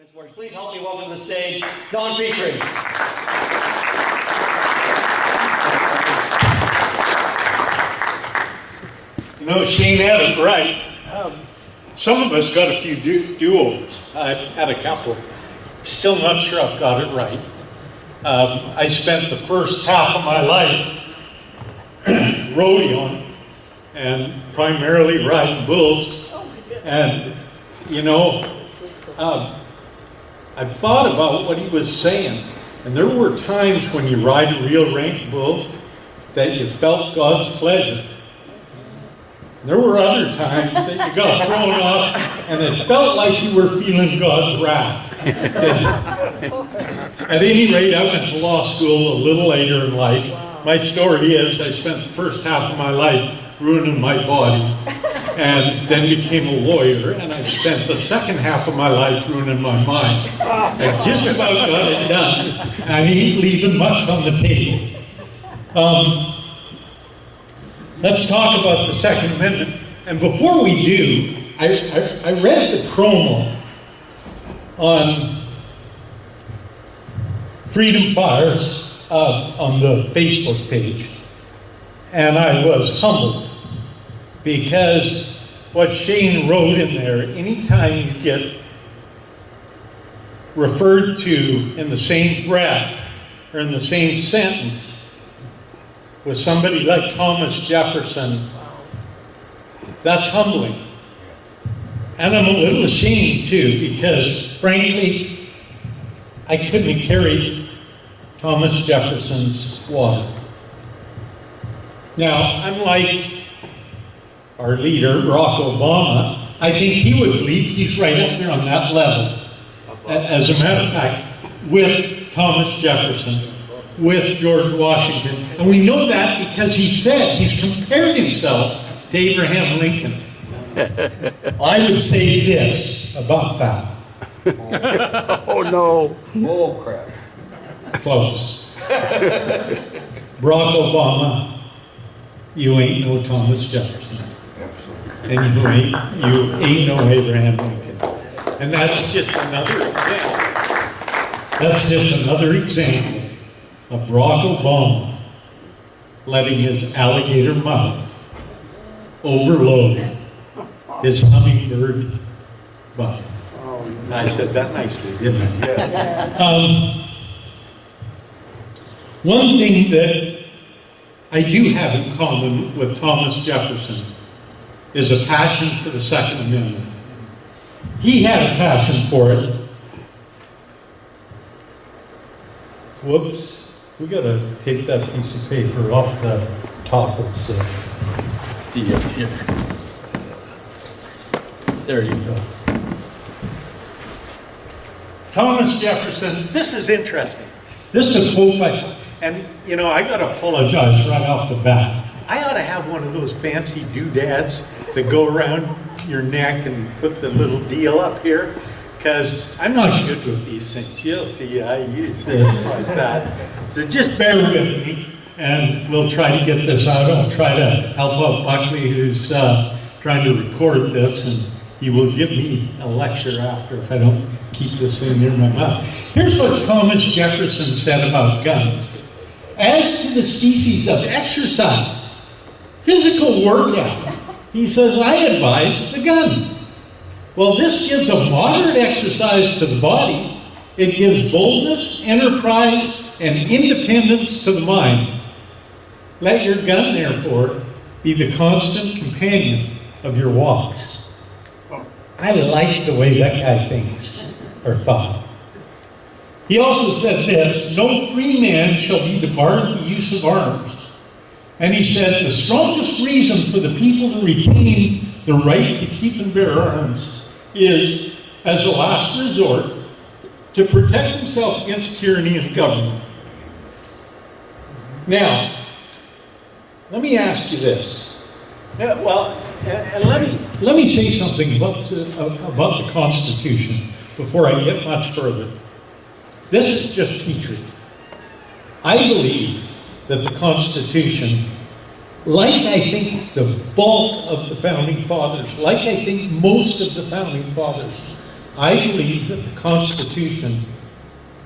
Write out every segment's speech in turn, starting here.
this works. Please help me welcome to the stage, Don Petrie. You know, Shane had it right. Some of us got a few do-overs. I've had a couple. Still not sure I've got it right. I spent the first half of my life rodeoing and primarily riding bulls. And, you know, I've thought about what he was saying. And there were times when you ride a real rank bull that you felt God's pleasure. There were other times that you got thrown off and it felt like you were feeling God's wrath. At any rate, I went to law school a little later in life. My story is I spent the first half of my life ruining my body and then became a lawyer, and I spent the second half of my life ruining my mind. I just about got it done. I ain't leaving much on the table. Let's talk about the Second Amendment. And before we do, I read the promo on Freedom Fires on the Facebook page, and I was humbled because what Shane wrote in there, anytime you get referred to in the same breath or in the same sentence with somebody like Thomas Jefferson, that's humbling. And I'm a little ashamed too, because frankly, I couldn't have carried Thomas Jefferson's water. Now, unlike our leader, Barack Obama, I think he would believe he's right up there on that level. As a matter of fact, with Thomas Jefferson, with George Washington. And we know that because he's compared himself to Abraham Lincoln. I would say this about that. Oh no. Oh crap. Close. Barack Obama, you ain't no Thomas Jefferson. And you ain't no Abraham Lincoln. And that's just another example. That's just another example of Barack Obama letting his alligator mouth overload his hummingbird butt. I said that nicely, didn't I? Yeah. One thing that I do have in common with Thomas Jefferson is a passion for the Second Amendment. He had a passion for it. Whoops. We got to take that piece of paper off the top of the deal here. There you go. Thomas Jefferson, this is interesting. This is a quote and you know, I got to apologize right off the bat. I ought to have one of those fancy doodads that go around your neck and put the little deal up here, because I'm not good with these things. You'll see I use this like that. So just bear with me, and we'll try to get this out. I'll try to help out Buckley, who's trying to record this, and he will give me a lecture after if I don't keep this thing near my mouth. Here's what Thomas Jefferson said about guns. As to the species of exercise, physical workout, he says, I advise the gun. Well, this gives a moderate exercise to the body. It gives boldness, enterprise, and independence to the mind. Let your gun, therefore, be the constant companion of your walks. I like the way that guy thinks, or thought. He also said this, no free man shall be debarred the use of arms. And he said, the strongest reason for the people to retain the right to keep and bear arms is, as a last resort, to protect himself against tyranny and government. Now, let me ask you this. And let me say something about the Constitution before I get much further. This is just Petrie. I believe that the Constitution, like I think the bulk of the Founding Fathers, like I think most of the Founding Fathers, I believe that the Constitution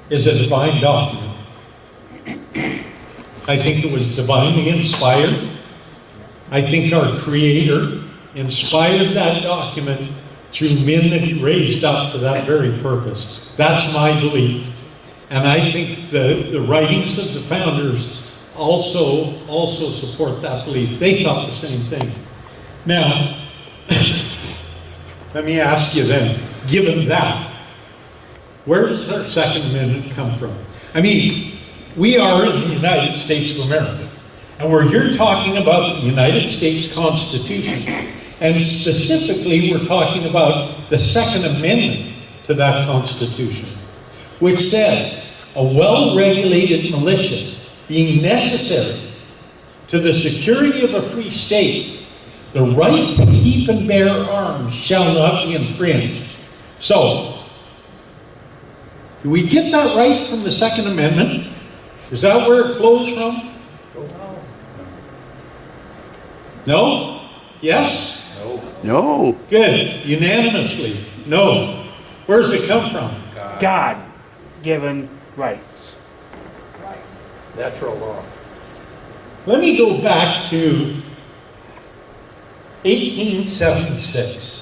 is a divine document. I think it was divinely inspired. I think our Creator inspired that document through men that He raised up for that very purpose. That's my belief. And I think the writings of the founders also support that belief. They thought the same thing. Now, let me ask you then, given that, where does our Second Amendment come from? I mean, we are in the United States of America, and we're here talking about the United States Constitution, and specifically we're talking about the Second Amendment to that Constitution, which says, a well-regulated militia being necessary to the security of a free state, the right to keep and bear arms shall not be infringed. So, do we get that right from the Second Amendment? Is that where it flows from? No? Yes? No. Good. Unanimously. No. Where does it come from? God-given rights. Natural law. Let me go back to 1876.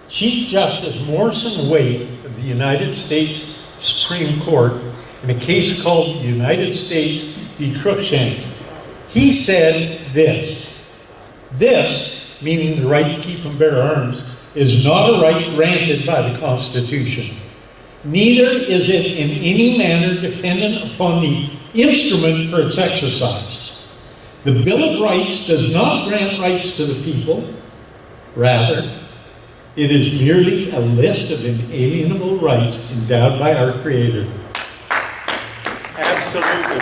Chief Justice Morrison Wade of the United States Supreme Court, in a case called the United States v. Cruikshank, he said this: this, meaning the right to keep and bear arms, is not a right granted by the Constitution. Neither is it in any manner dependent upon the instrument for its exercise. The Bill of Rights does not grant rights to the people. Rather, it is merely a list of inalienable rights endowed by our Creator. Absolutely.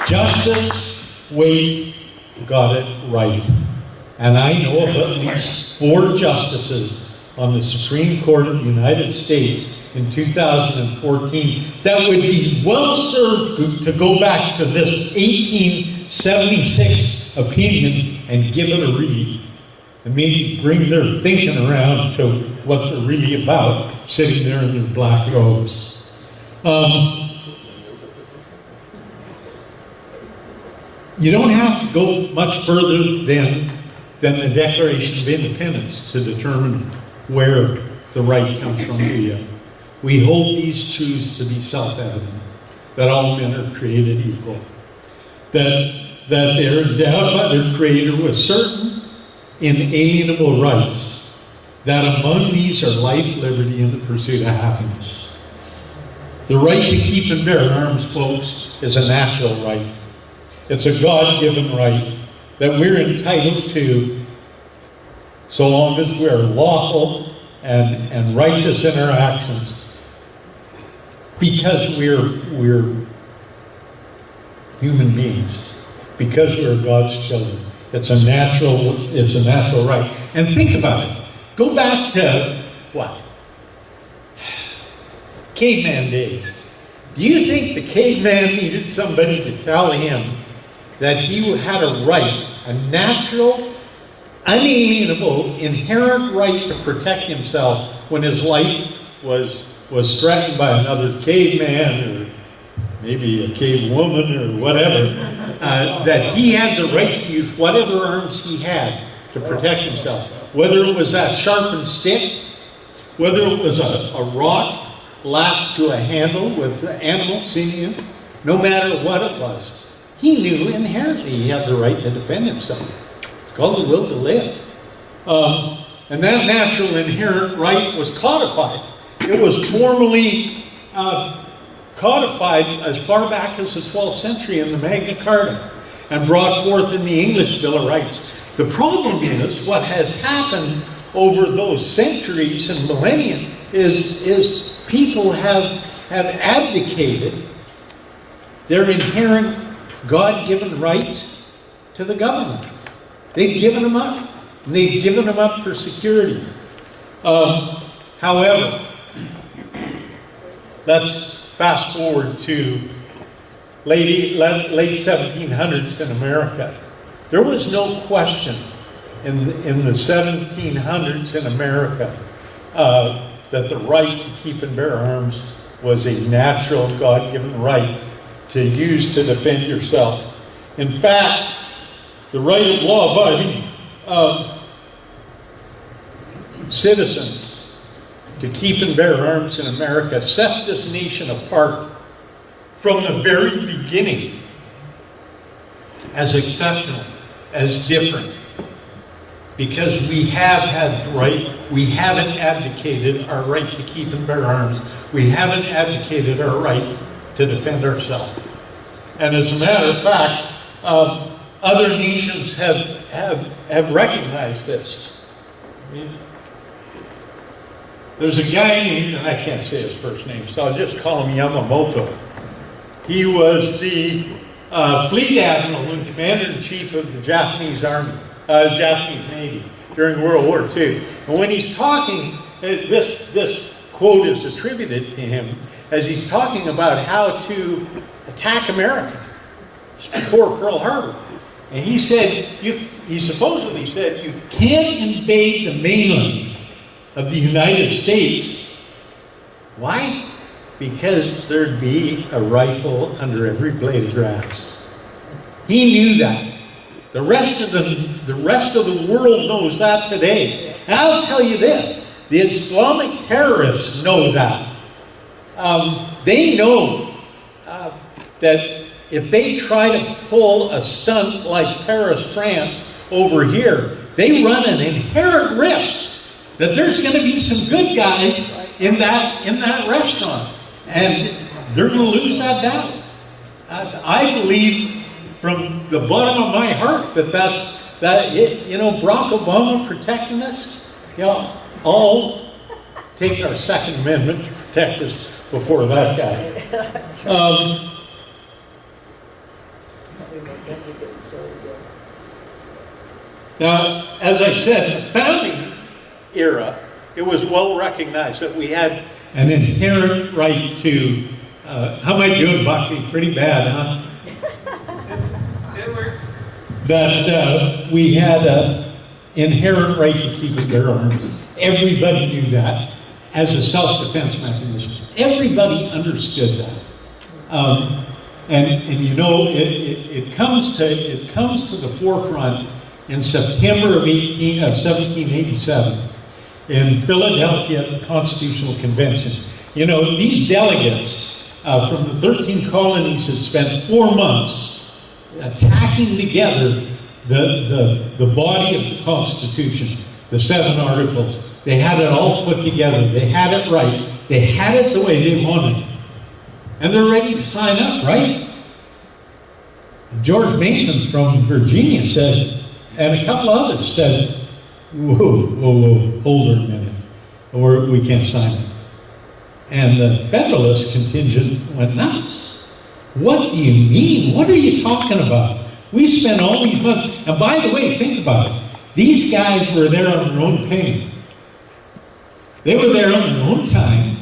Justice Wade got it right. And I know of at least 4 justices on the Supreme Court of the United States in 2014 that would be well served to go back to this 1876 opinion and give it a read, and maybe bring their thinking around to what they're really about, sitting there in their black robes. You don't have to go much further than the Declaration of Independence to determine where the right comes from. We hold these truths to be self-evident, that all men are created equal, that they are endowed by their Creator with certain inalienable rights, that among these are life, liberty, and the pursuit of happiness. The right to keep and bear arms, folks, is a natural right. It's a God-given right that we're entitled to so long as we are lawful and righteous in our actions, because we're human beings, because we're God's children. It's a natural right. And think about it. Go back to what? Caveman days. Do you think the caveman needed somebody to tell him that he had a right, a natural, unalienable, inherent right to protect himself when his life was threatened by another caveman, or maybe a cave woman, or whatever, that he had the right to use whatever arms he had to protect himself? Whether it was that sharpened stick, whether it was a rock lashed to a handle with animal sinew, no matter what it was, he knew inherently he had the right to defend himself. It's called the will to live. And that natural inherent right was codified. It was formally codified as far back as the 12th century in the Magna Carta and brought forth in the English Bill of Rights. The problem is, what has happened over those centuries and millennia is people have abdicated their inherent God-given rights to the government. They've given them up. And they've given them up for security. However, let's fast forward to late 1700s in America. There was no question in the 1700s in America that the right to keep and bear arms was a natural, God-given right to use to defend yourself. In fact, the right of law-abiding citizens to keep and bear arms in America set this nation apart from the very beginning as exceptional, as different. Because we have had the right, we haven't abdicated our right to keep and bear arms. We haven't abdicated our right to defend ourselves. And as a matter of fact, other nations have recognized this. I mean, there's a guy named, and I can't say his first name, so I'll just call him Yamamoto. He was the fleet admiral and commander-in-chief of the Japanese Army, Japanese Navy during World War II. And when he's talking, this quote is attributed to him as he's talking about how to attack America before Pearl Harbor. And he said, he supposedly said, you can't invade the mainland of the United States. Why? Because there'd be a rifle under every blade of grass. He knew that. The rest of the world knows that today. And I'll tell you this, the Islamic terrorists know that. They know that if they try to pull a stunt like Paris, France over here, they run an inherent risk that there's going to be some good guys in that restaurant. And they're going to lose that battle. I believe from the bottom of my heart Barack Obama protecting us, I'll take our Second Amendment to protect us before that guy. Now, as I said, in the founding era, it was well recognized that we had an inherent right to, how am I doing, Buckley? Pretty bad, huh? It works. That we had an inherent right to keep and bear arms. Everybody knew that as a self-defense mechanism. Everybody understood that. It comes to the forefront in September of 1787 in Philadelphia at the Constitutional Convention. These delegates from the 13 colonies had spent 4 months attacking together the body of the Constitution, the 7 articles. They had it all put together. They had it right. They had it the way they wanted it. And they're ready to sign up, right? George Mason from Virginia said, and a couple others said, whoa, hold it a minute, or we can't sign it. And the Federalist contingent went nuts. What do you mean? What are you talking about? We spent all these months, and by the way, think about it. These guys were there on their own pay. They were there on their own time.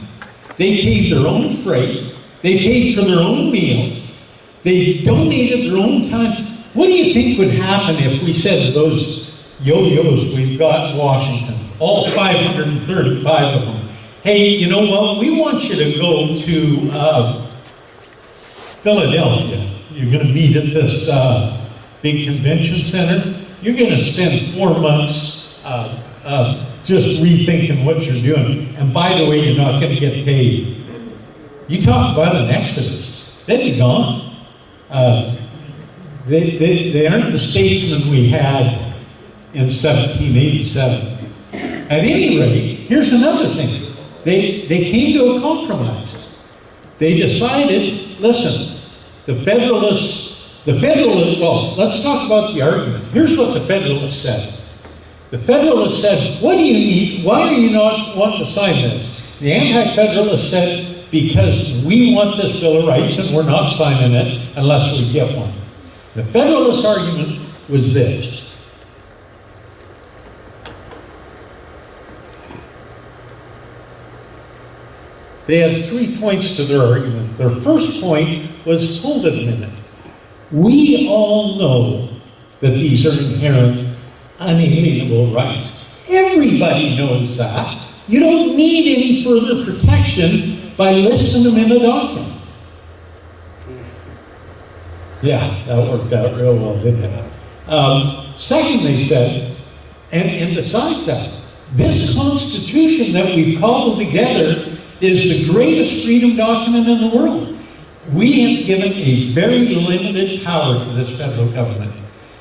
They paid their own freight. They paid for their own meals. They donated their own time. What do you think would happen if we said to those yo-yos we've got in Washington, all 535 of them, hey, you know what, we want you to go to Philadelphia. You're going to meet at this big convention center. You're going to spend 4 months just rethinking what you're doing. And by the way, you're not going to get paid. You talk about an exodus. They'd be gone. They aren't the statesmen we had in 1787. At any rate, here's another thing. They came to a compromise. They decided, listen, well, let's talk about the argument. Here's what the Federalists said. The Federalists said, what do you need? Why are you not wanting to sign this? The Anti-Federalists said, because we want this Bill of Rights and we're not signing it unless we get one. The Federalist argument was this. They had 3 points to their argument. Their first point was, hold it a minute. We all know that these are inherent, unalienable rights. Everybody knows that. You don't need any further protection by listing them in a document. Yeah, that worked out real well, didn't it? Second, they said, and besides that, this Constitution that we've cobbled together is the greatest freedom document in the world. We have given a very limited power to this federal government.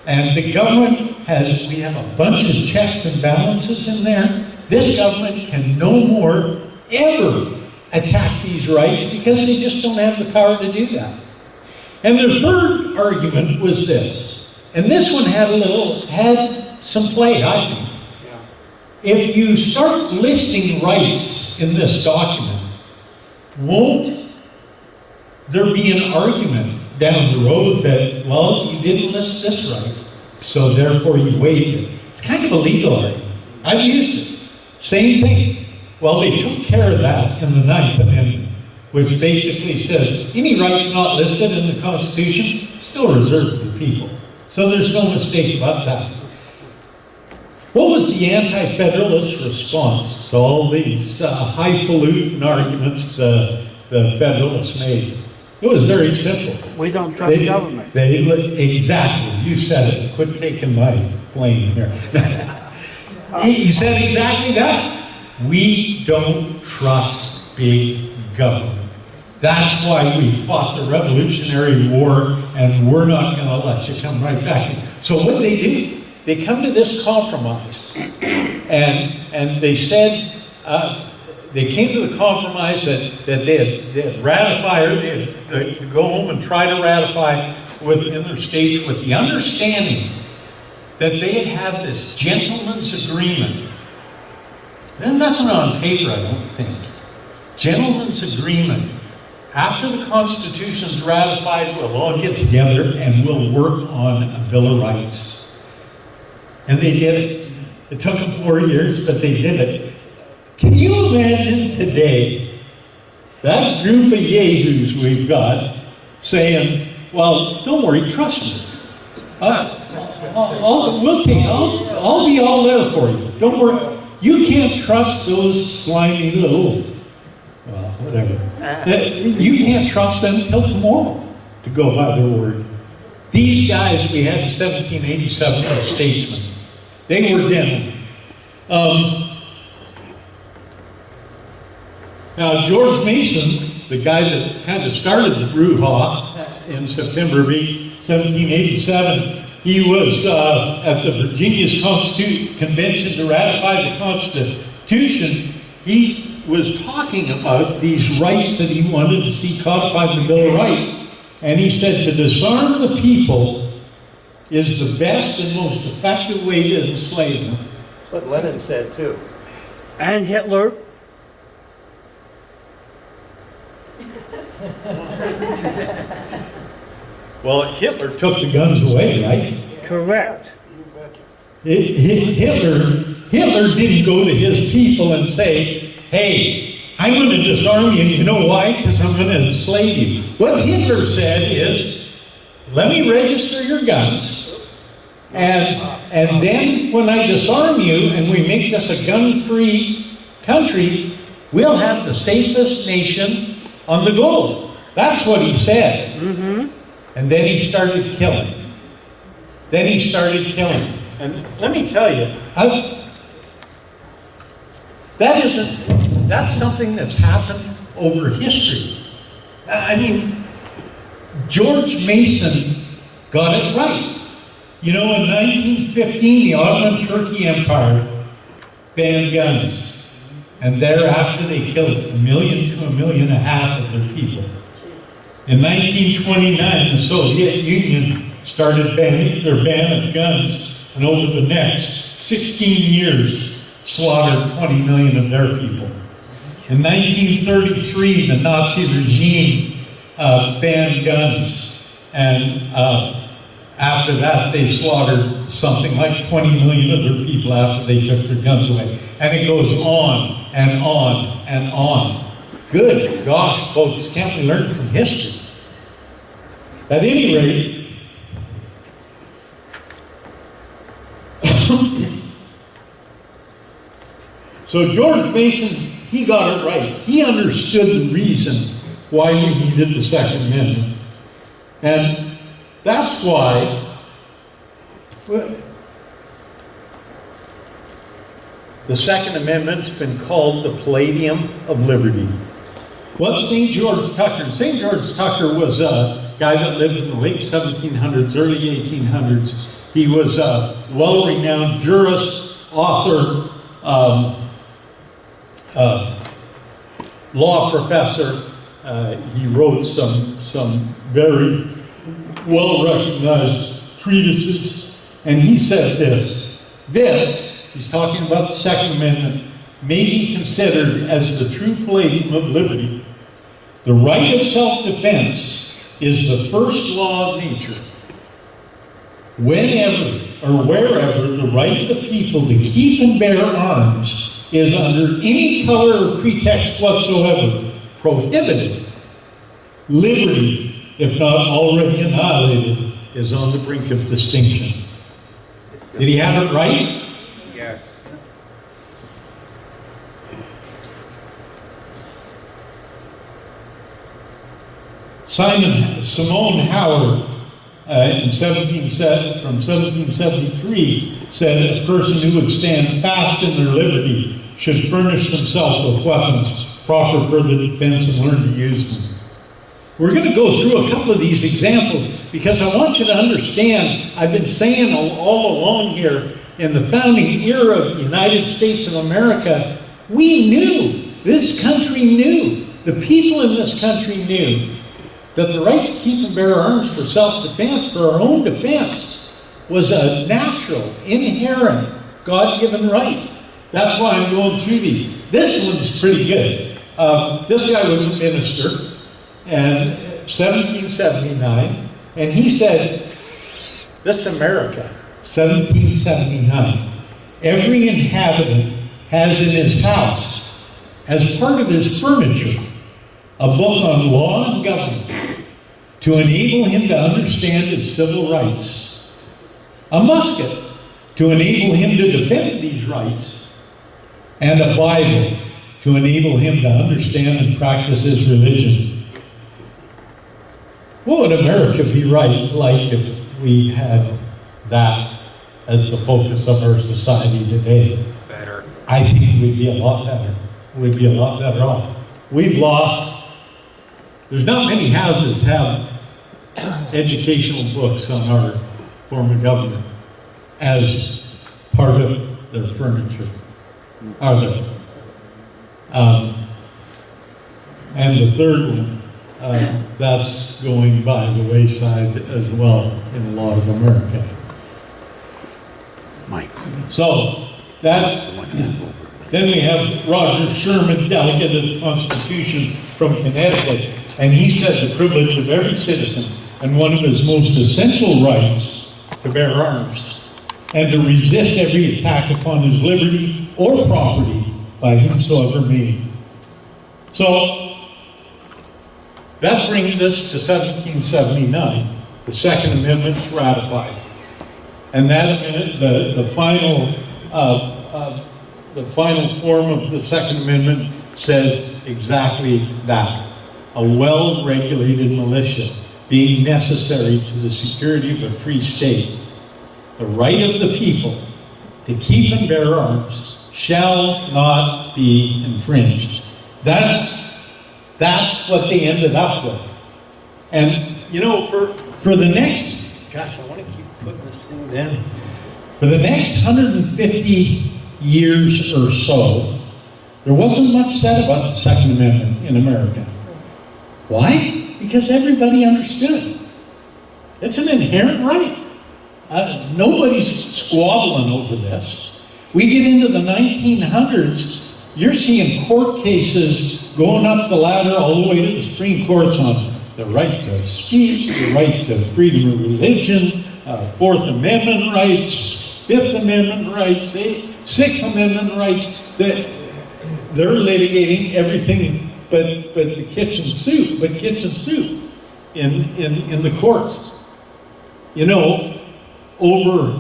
And the government we have a bunch of checks and balances in there. This government can no more ever attack these rights because they just don't have the power to do that. And the third argument was this, and this one had some play, I think. If you start listing rights in this document, won't there be an argument down the road that, well, you didn't list this right, so therefore you waived it? It's kind of a legal argument. I've used it. Same thing. Well, they took care of that in the 9th Amendment, which basically says any rights not listed in the Constitution still reserved for the people. So there's no mistake about that. What was the anti-federalist response to all these highfalutin arguments the Federalists made? It was very simple. We don't trust government. Exactly. You said it. Quit taking my flame here. He said exactly that. We don't trust big government. That's why we fought the Revolutionary War, and we're not going to let you come right back in. So what they do? They come to this compromise, and they said, they came to the compromise that they'd ratify, or they'd go home and try to ratify within their states with the understanding that they'd have this gentleman's agreement. There's nothing on paper, I don't think. Gentleman's agreement. After the Constitution's ratified, we'll all get together and we'll work on a Bill of Rights. And they did it. It took them 4 years, but they did it. Can you imagine today that group of yahoos we've got saying, well, don't worry, trust me. I'll be all there for you. Don't worry. You can't trust those slimy little, well, whatever. You can't trust them until tomorrow to go by their word. These guys we had in 1787 were statesmen. They were gentlemen. Now, George Mason, the guy that kind of started the brouhaha in September of 1787, he was at the Virginia's Convention to ratify the Constitution. He was talking about these rights that he wanted to see codified in the Bill of Rights. And he said, to disarm the people is the best and most effective way to enslave them. That's what Lenin said too. And Hitler. Well, Hitler took the guns away, right? Correct. Hitler didn't go to his people and say, hey, I'm going to disarm you, and you know why? Because I'm going to enslave you. What Hitler said is, let me register your guns, and then when I disarm you and we make this a gun-free country, we'll have the safest nation on the globe. That's what he said. Mm-hmm. And then he started killing. And let me tell you, that's something that's happened over history. I mean, George Mason got it right. You know, in 1915, the Ottoman Turkey Empire banned guns. And thereafter, they killed 1 million to 1.5 million of their people. In 1929, the Soviet Union started their ban of guns, and over the next 16 years, slaughtered 20 million of their people. In 1933, the Nazi regime banned guns, and after that, they slaughtered something like 20 million of their people after they took their guns away. And it goes on and on and on. Good gosh, folks, can't we learn from history? At any rate, so So George Mason, he got it right. He understood the reason why we needed the Second Amendment. And that's why the Second Amendment's been called the Palladium of Liberty. What's St. George Tucker? St. George Tucker was a guy that lived in the late 1700s, early 1800s. He was a well-renowned jurist, author, law professor. He wrote some very well-recognized treatises, and he said this, he's talking about the Second Amendment, may be considered as the true palladium of liberty. The right of self-defense is the first law of nature. Whenever or wherever the right of the people to keep and bear arms is under any color or pretext whatsoever prohibited, liberty, if not already annihilated, is on the brink of extinction. Did he have it right? Yes. Simone Howard from 1773 said a person who would stand fast in their liberty should furnish themselves with weapons proper for the defense and learn to use them. We're going to go through a couple of these examples because I want you to understand, I've been saying all along here, in the founding era of the United States of America, we knew, this country knew, the people in this country knew that the right to keep and bear arms for self-defense, for our own defense, was a natural, inherent, God-given right. That's why I'm going through these. This one's pretty good. This guy was a minister in 1779, and he said, this America, 1779, every inhabitant has in his house, as part of his furniture, a book on law and government to enable him to understand his civil rights, a musket to enable him to defend these rights, and a Bible to enable him to understand and practice his religion. What would America be like if we had that as the focus of our society today? Better. I think we'd be a lot better. We'd be a lot better off. We've lost, there's not many houses have educational books on our form of government as part of their furniture. Are there? And the third one, that's going by the wayside as well in a lot of America. Mike. So, then we have Roger Sherman, delegate of the Constitution from Connecticut, and he said the privilege of every citizen and one of his most essential rights to bear arms and to resist every attack upon his liberty or property by whomsoever may. So, that brings us to 1779. The Second Amendment's ratified. And that amendment, the final form of the Second Amendment says exactly that. A well-regulated militia being necessary to the security of a free state. The right of the people to keep and bear arms shall not be infringed. That's what they ended up with. And, you know, for the next, gosh, I want to keep putting this thing down. For the next 150 years or so, there wasn't much said about the Second Amendment in America. Why? Because everybody understood it. It's an inherent right. Nobody's squabbling over this. We get into the 1900s, you're seeing court cases going up the ladder all the way to the Supreme Courts on the right to speech, the right to freedom of religion, Fourth Amendment rights, Fifth Amendment rights, Sixth Amendment rights. They're litigating everything but the kitchen soup in the courts. You know, over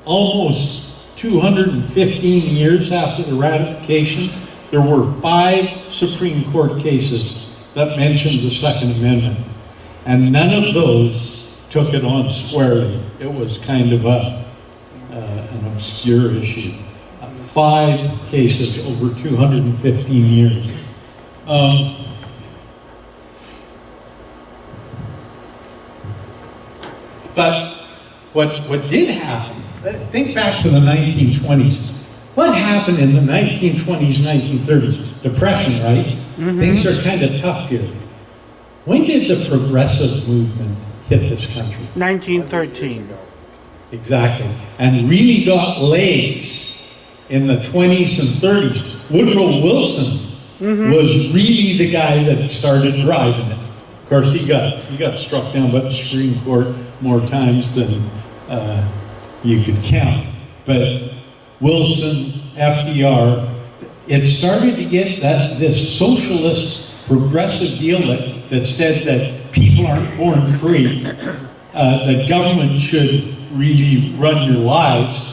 almost 215 years after the ratification, there were 5 Supreme Court cases that mentioned the Second Amendment. And none of those took it on squarely. It was kind of an obscure issue. 5 cases over 215 years. But what did happen, think back to the 1920s. What happened in the 1920s, 1930s? Depression, right? Things are kind of tough here. When did the progressive movement hit this country? 1913. Exactly. And really got legs in the 20s and 30s. Woodrow Wilson was really the guy that started driving it. Of course, he got struck down by the Supreme Court more times than you could count. But Wilson, FDR, it started to get this socialist progressive deal that said that people aren't born free, that government should really run your lives.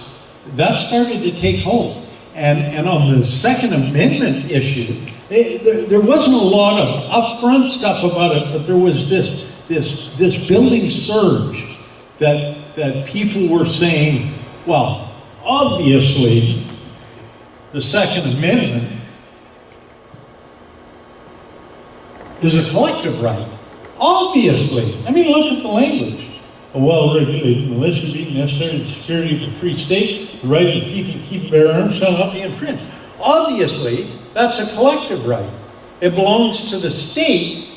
That started to take hold. And on the Second Amendment issue, there wasn't a lot of upfront stuff about it, but there was this building surge that people were saying, well, obviously, the Second Amendment is a collective right. Obviously. I mean, look at the language. A well-regulated militia being necessary to the security of a free state, the right of the people to keep and bear arms shall not be infringed. Obviously, that's a collective right. It belongs to the state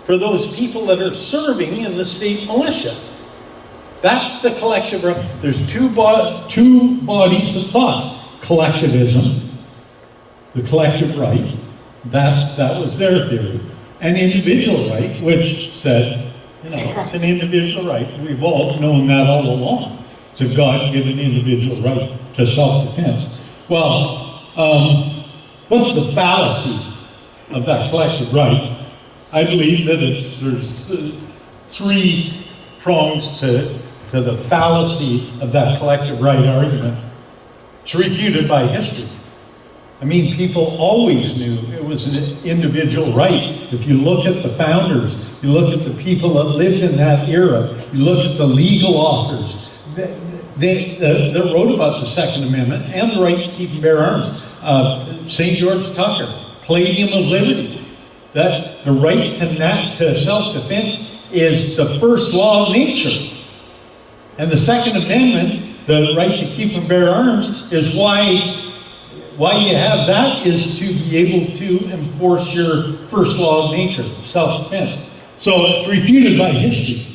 for those people that are serving in the state militia. That's the collective right. There's two bodies of thought. Collectivism, the collective right, that was their theory. And individual right, which said, it's an individual right. We've all known that all along. It's a God-given individual right to self-defense. Well, what's the fallacy of that collective right? I believe that there's 3 prongs to the fallacy of that collective right argument. It's refuted by history. I mean, people always knew it was an individual right. If you look at the founders, you look at the people that lived in that era, you look at the legal authors, they wrote about the Second Amendment and the right to keep and bear arms. St. George Tucker, Palladium of Liberty, that the right to self-defense is the first law of nature. And the Second Amendment, the right to keep and bear arms, is why you have that is to be able to enforce your first law of nature, self-defense. So it's refuted by history.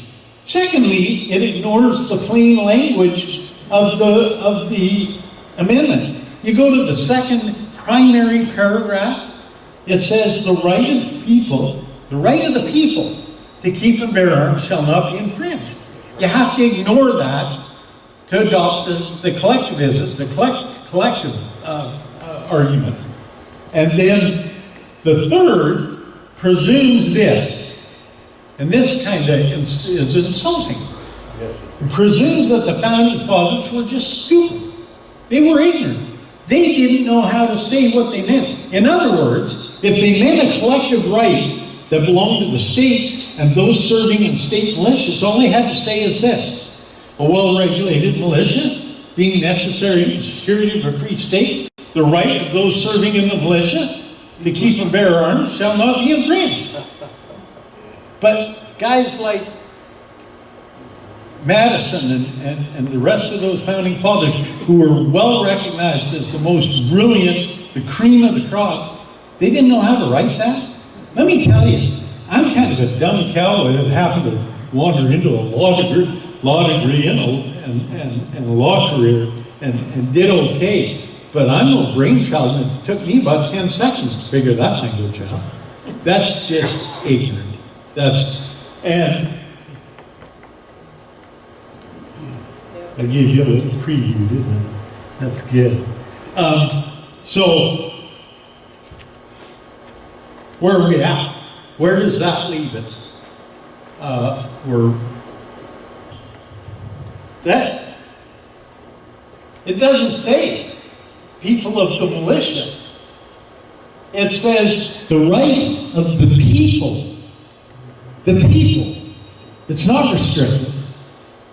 Secondly, it ignores the plain language of the amendment. You go to the second primary paragraph, it says the right of the people to keep and bear arms shall not be infringed. You have to ignore that to adopt the collectivism, the collective argument. And then the third presumes this, and this kind of is insulting. Yes. It presumes that the founding fathers were just stupid. They were ignorant. They didn't know how to say what they meant. In other words, if they meant a collective right that belonged to the states and those serving in state militias, all they had to say is this: a well-regulated militia being necessary to the security of a free state, the right of those serving in the militia to keep and bear arms shall not be infringed. But guys like Madison and the rest of those founding fathers, who were well recognized as the most brilliant, the cream of the crop, they didn't know how to write that. Let me tell you, I'm kind of a dumb cow that happened to wander into a law degree and a law career and did okay. But I'm no brainchild, and it took me about 10 seconds to figure that language out. That's just ignorant. And I gave you a little preview, didn't I? That's good. So, where are we at? Where does that leave us? It doesn't say people of the militia. It says the right of the people. The people. It's not restricted.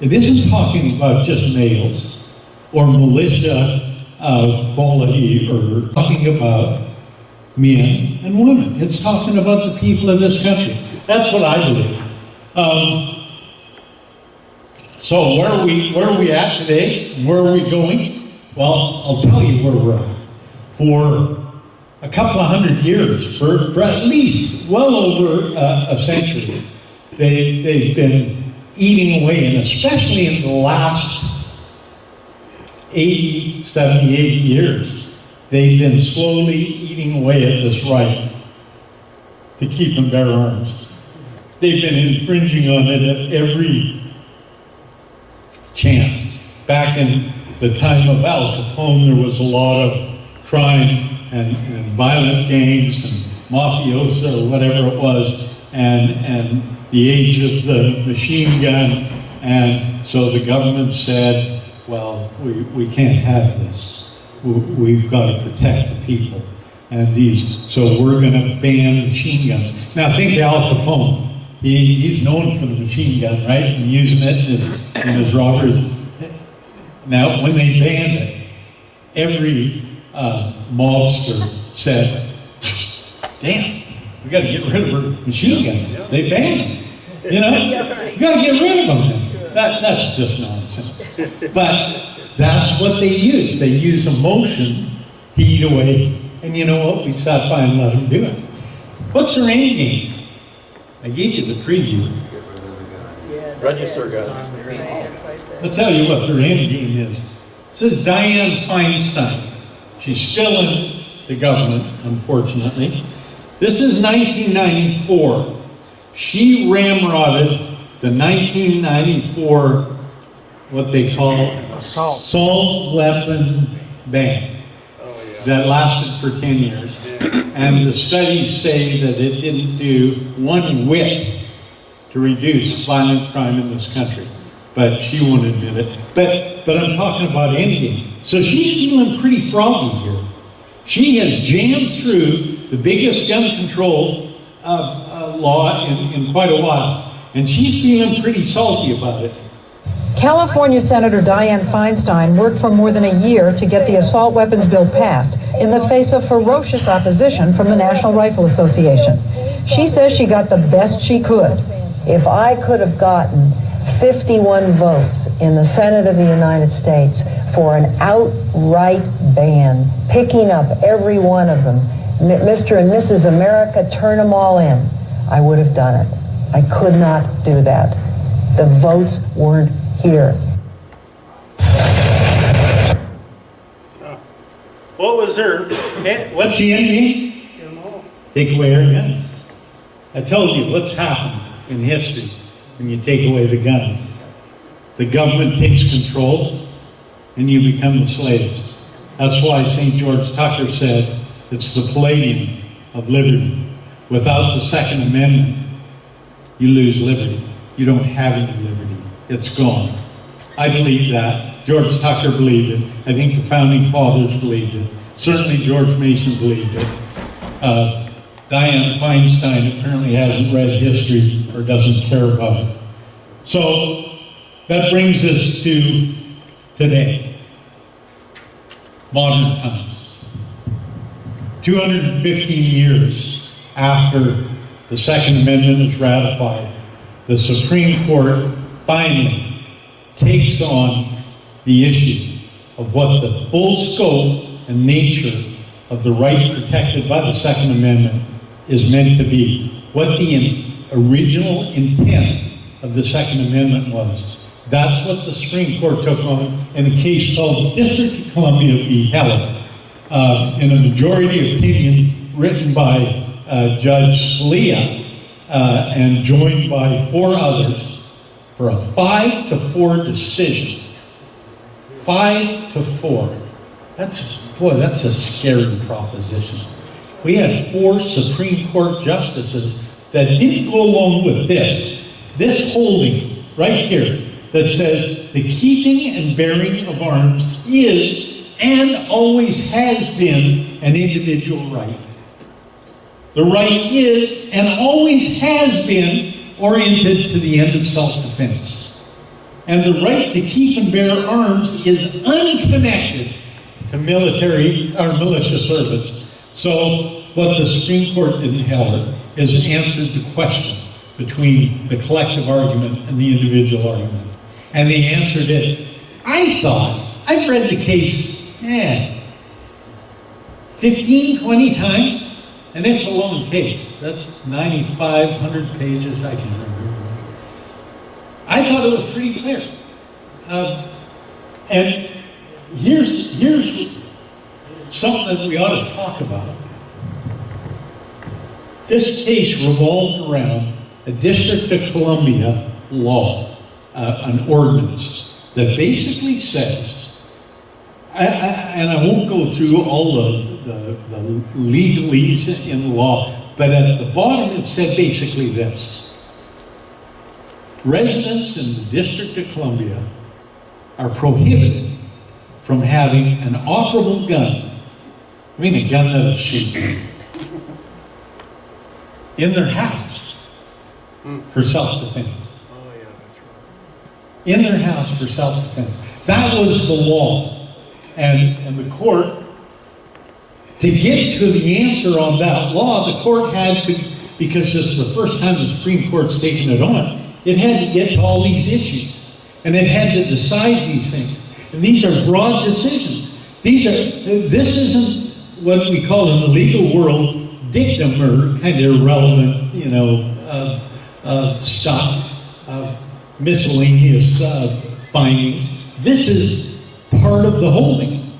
It isn't talking about just males or militia quality, or talking about men and women. It's talking about the people of this country. That's what I believe. So where are we at today? And where are we going? Well, I'll tell you where we're at. For a couple of hundred years, for at least well over a century, they've been eating away, and especially in the last 80, 70, 80 years, they've been slowly eating away at this right to keep and bear arms. They've been infringing on it at every chance. Back in the time of Al Capone, there was a lot of crime and violent gangs and mafiosa, or whatever it was, and the age of the machine gun, and so the government said, well, we can't have this. We've got to protect the people. And so we're going to ban machine guns. Now think of Al Capone. He's known for the machine gun, right? And using it in his robberies. Now, when they banned it, every mobster said, damn, we got to get rid of our machine guns. They banned them. You know, you got to get rid of them. That's just nonsense. But that's what they use. They use emotion to eat away. And you know what? We sat by and let them do it. What's their end game? I gave you the preview. Register guns. I'll tell you what their end game is. This is Dianne Feinstein. She's still in the government, unfortunately. This is 1994. She ramrodded the 1994, what they call assault weapon ban that lasted for 10 years. And the studies say that it didn't do one whit to reduce violent crime in this country. But she won't admit it. But I'm talking about endgame. So she's feeling pretty froggy here. She has jammed through the biggest gun control law in quite a while. And she's feeling pretty salty about it. California Senator Dianne Feinstein worked for more than a year to get the assault weapons bill passed in the face of ferocious opposition from the National Rifle Association. She says she got the best she could. If I could have gotten 51 votes in the Senate of the United States for an outright ban, picking up every one of them, Mr. and Mrs. America, turn them all in, I would have done it. I could not do that. The votes weren't here. What was what's the end game? Take away our guns. I told you what's happened in history when you take away the guns. The government takes control and you become the slaves. That's why St. George Tucker said it's the palladium of liberty. Without the Second Amendment, you lose liberty. You don't have any liberty. It's gone. I believe that. George Tucker believed it. I think the Founding Fathers believed it. Certainly George Mason believed it. Dianne Feinstein apparently hasn't read history or doesn't care about it. So that brings us to today. Modern times. 215 years after the Second Amendment is ratified, the Supreme Court finally takes on the issue of what the full scope and nature of the right protected by the Second Amendment is meant to be. What the original intent of the Second Amendment was. That's what the Supreme Court took on in a case called District of Columbia v. Heller, in a majority opinion written by Judge Scalia and joined by 4 others for a 5-4 decision. 5-4. That's a scary proposition. We had 4 Supreme Court justices that didn't go along with this holding right here that says the keeping and bearing of arms arms is and always has been an individual right. The right is and always has been oriented to the end of self-defense. And the right to keep and bear arms is unconnected to military or militia service. So what the Supreme Court did in Heller is answered the question between the collective argument and the individual argument. And they answered it. I thought, I've read the case 15, 20 times, and it's a long case. That's 9,500 pages, I can remember. I thought it was pretty clear. And here's something that we ought to talk about. This case revolved around a District of Columbia law, an ordinance that basically says, and I won't go through all the legalese in law, but at the bottom it said basically this. Residents in the District of Columbia are prohibited from having an operable gun, I mean a gun that'll shoot, in their house for self-defense. In their house for self-defense. That was the law. And the court, to get to the answer on that law, the court had to, because this is the first time the Supreme Court's taken it on, it had to get to all these issues. And it had to decide these things. And these are broad decisions. This isn't what we call in the legal world dictum or kind of irrelevant, stuff, miscellaneous findings. This is part of the holding.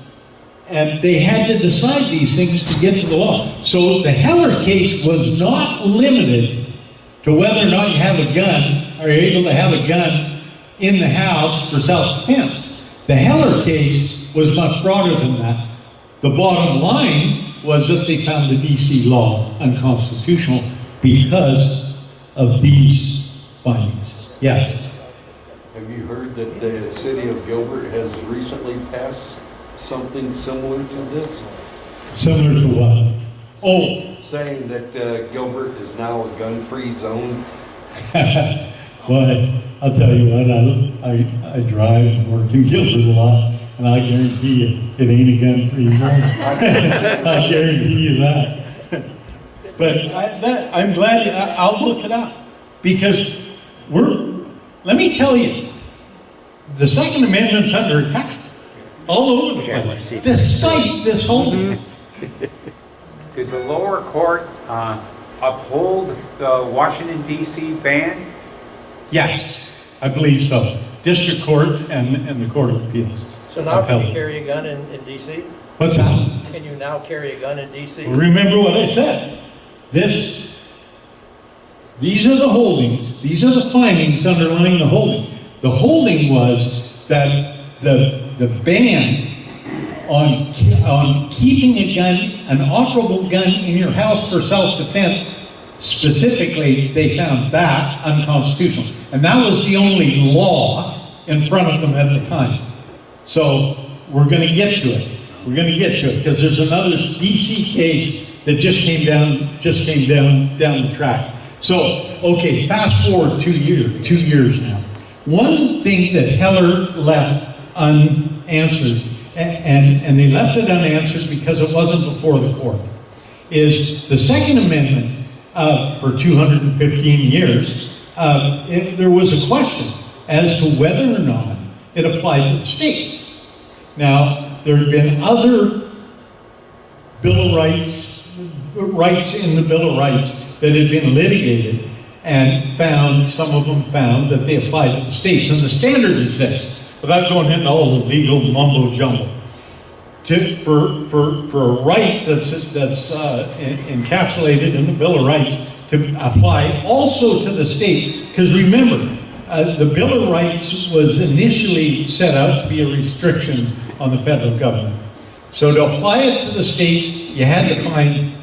And they had to decide these things to get to the law. So the Heller case was not limited to whether or not you have a gun, or you're able to have a gun in the house for self-defense. The Heller case was much broader than that. The bottom line was that they found the D.C. law unconstitutional because of these findings. Yes? Have you heard that the city of Gilbert has recently passed something similar to this? Similar to what? Oh. Saying that Gilbert is now a gun-free zone. Well, I'll tell you what, I drive and work in Gilbert a lot, and I guarantee you, it ain't a gun-free zone. I guarantee you that. But I'm glad, I'll look it up, because let me tell you, the Second Amendment's under attack all over the place, despite this whole... Did the lower court uphold the Washington, D.C. ban? Yes, I believe so. District Court and the Court of Appeals. So now can you carry a gun in D.C.? What's that? Can you now carry a gun in D.C.? Well, remember what I said. These are the holdings, these are the findings underlying the holding. The holding was that the ban on keeping a gun, an operable gun in your house for self-defense, specifically, they found that unconstitutional. And that was the only law in front of them at the time. So we're going to get to it. We're going to get to it because there's another D.C. case that just came down the track. So, okay, fast forward 2 years now. One thing that Heller left unanswered, and they left it unanswered because it wasn't before the court, is the Second Amendment for 215 years, there was a question as to whether or not it applied to the states. Now, there have been other Bill of Rights in the Bill of Rights that had been litigated and some of them found that they applied to the states. And the standard is this, without going into all the legal mumbo jumbo. For a right that's encapsulated in the Bill of Rights to apply also to the states, because remember, the Bill of Rights was initially set out to be a restriction on the federal government. So to apply it to the states, you had to find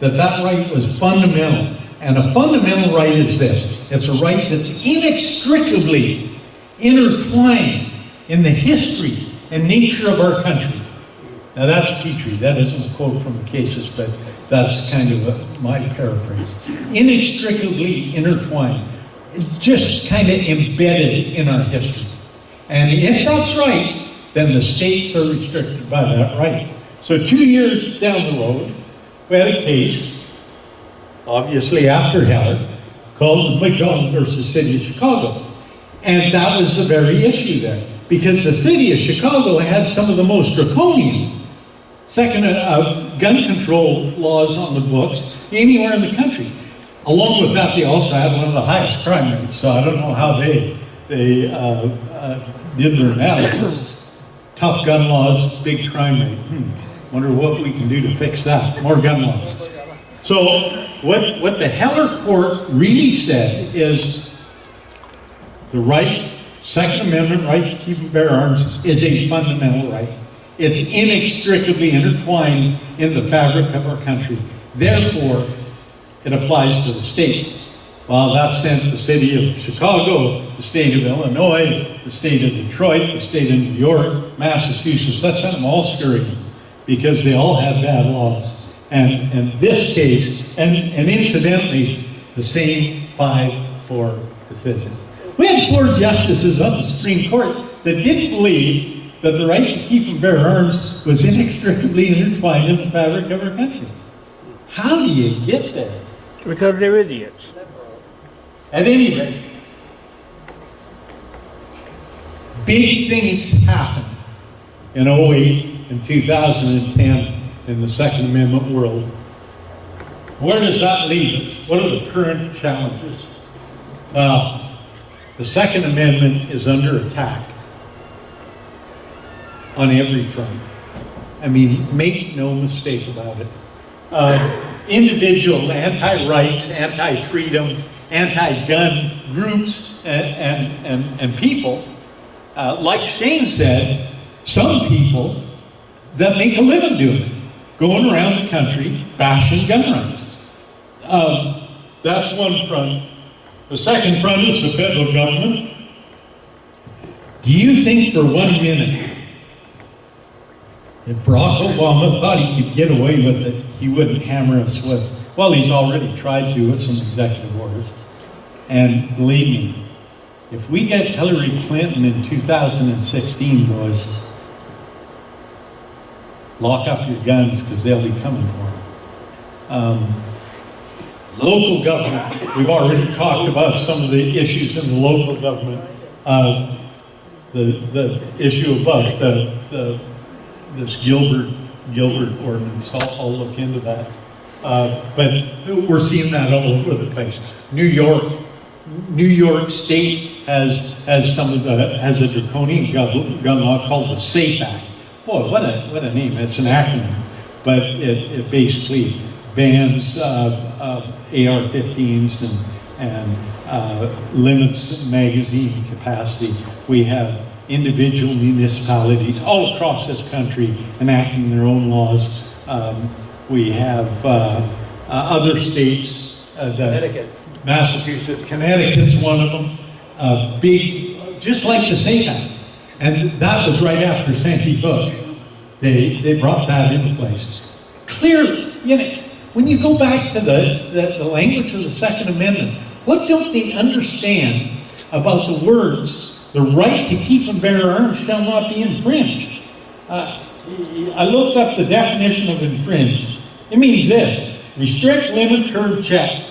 that right was fundamental. And a fundamental right is this. It's a right that's inextricably intertwined in the history and nature of our country. Now that's Petrie, that isn't a quote from the cases, but that's kind of my paraphrase. Inextricably intertwined, just kind of embedded in our history. And if that's right, then the states are restricted by that right. So 2 years down the road, we had a case, obviously after Heller, called McDonald versus City of Chicago. And that was the very issue there. Because the City of Chicago had some of the most draconian gun control laws on the books anywhere in the country. Along with that, they also had one of the highest crime rates. So I don't know how they did their analysis. Tough gun laws, big crime rate. Wonder what we can do to fix that. More gun laws. So what the Heller court really said is the right, Second Amendment right to keep and bear arms is a fundamental right. It's inextricably intertwined in the fabric of our country. Therefore, it applies to the states. Well, that sent the city of Chicago, the state of Illinois, the state of Detroit, the state of New York, Massachusetts, that sent them all scurrying because they all had bad laws. And this case, and incidentally, the same 5-4 decision. We had 4 justices on the Supreme Court that didn't believe that the right to keep and bear arms was inextricably intertwined in the fabric of our country. How do you get there? Because they're idiots. At any rate, big things happened in 2008 and 2010 in the Second Amendment world. Where does that leave us? What are the current challenges? The Second Amendment is under attack on every front. I mean, make no mistake about it. Individual anti-rights, anti-freedom, anti-gun groups and people, like Shane said, some people that make a living doing it, going around the country bashing gun rights. That's one front. The second front is the federal government. Do you think for 1 minute, if Barack Obama thought he could get away with it, he wouldn't hammer us with, well, he's already tried to with some executive orders. And believe me, if we get Hillary Clinton in 2016, boys, lock up your guns because they'll be coming for them. Local government, we've already talked about some of the issues in the local government. The issue about this Gilbert ordinance, I'll look into that. But we're seeing that all over the place. New York State has a draconian gun law called the SAFE Act. Boy, what a name! It's an acronym, but it basically bans AR-15s and limits magazine capacity. We have individual municipalities all across this country enacting their own laws. We have other states, Connecticut. Massachusetts, Connecticut's one of them. Big, just like the SAFE Act. And that was right after Sandy Hook. They brought that into place. Clear, when you go back to the language of the Second Amendment, what don't they understand about the words, the right to keep and bear arms shall not be infringed? I looked up the definition of infringed. It means this: restrict, limit, curb, check.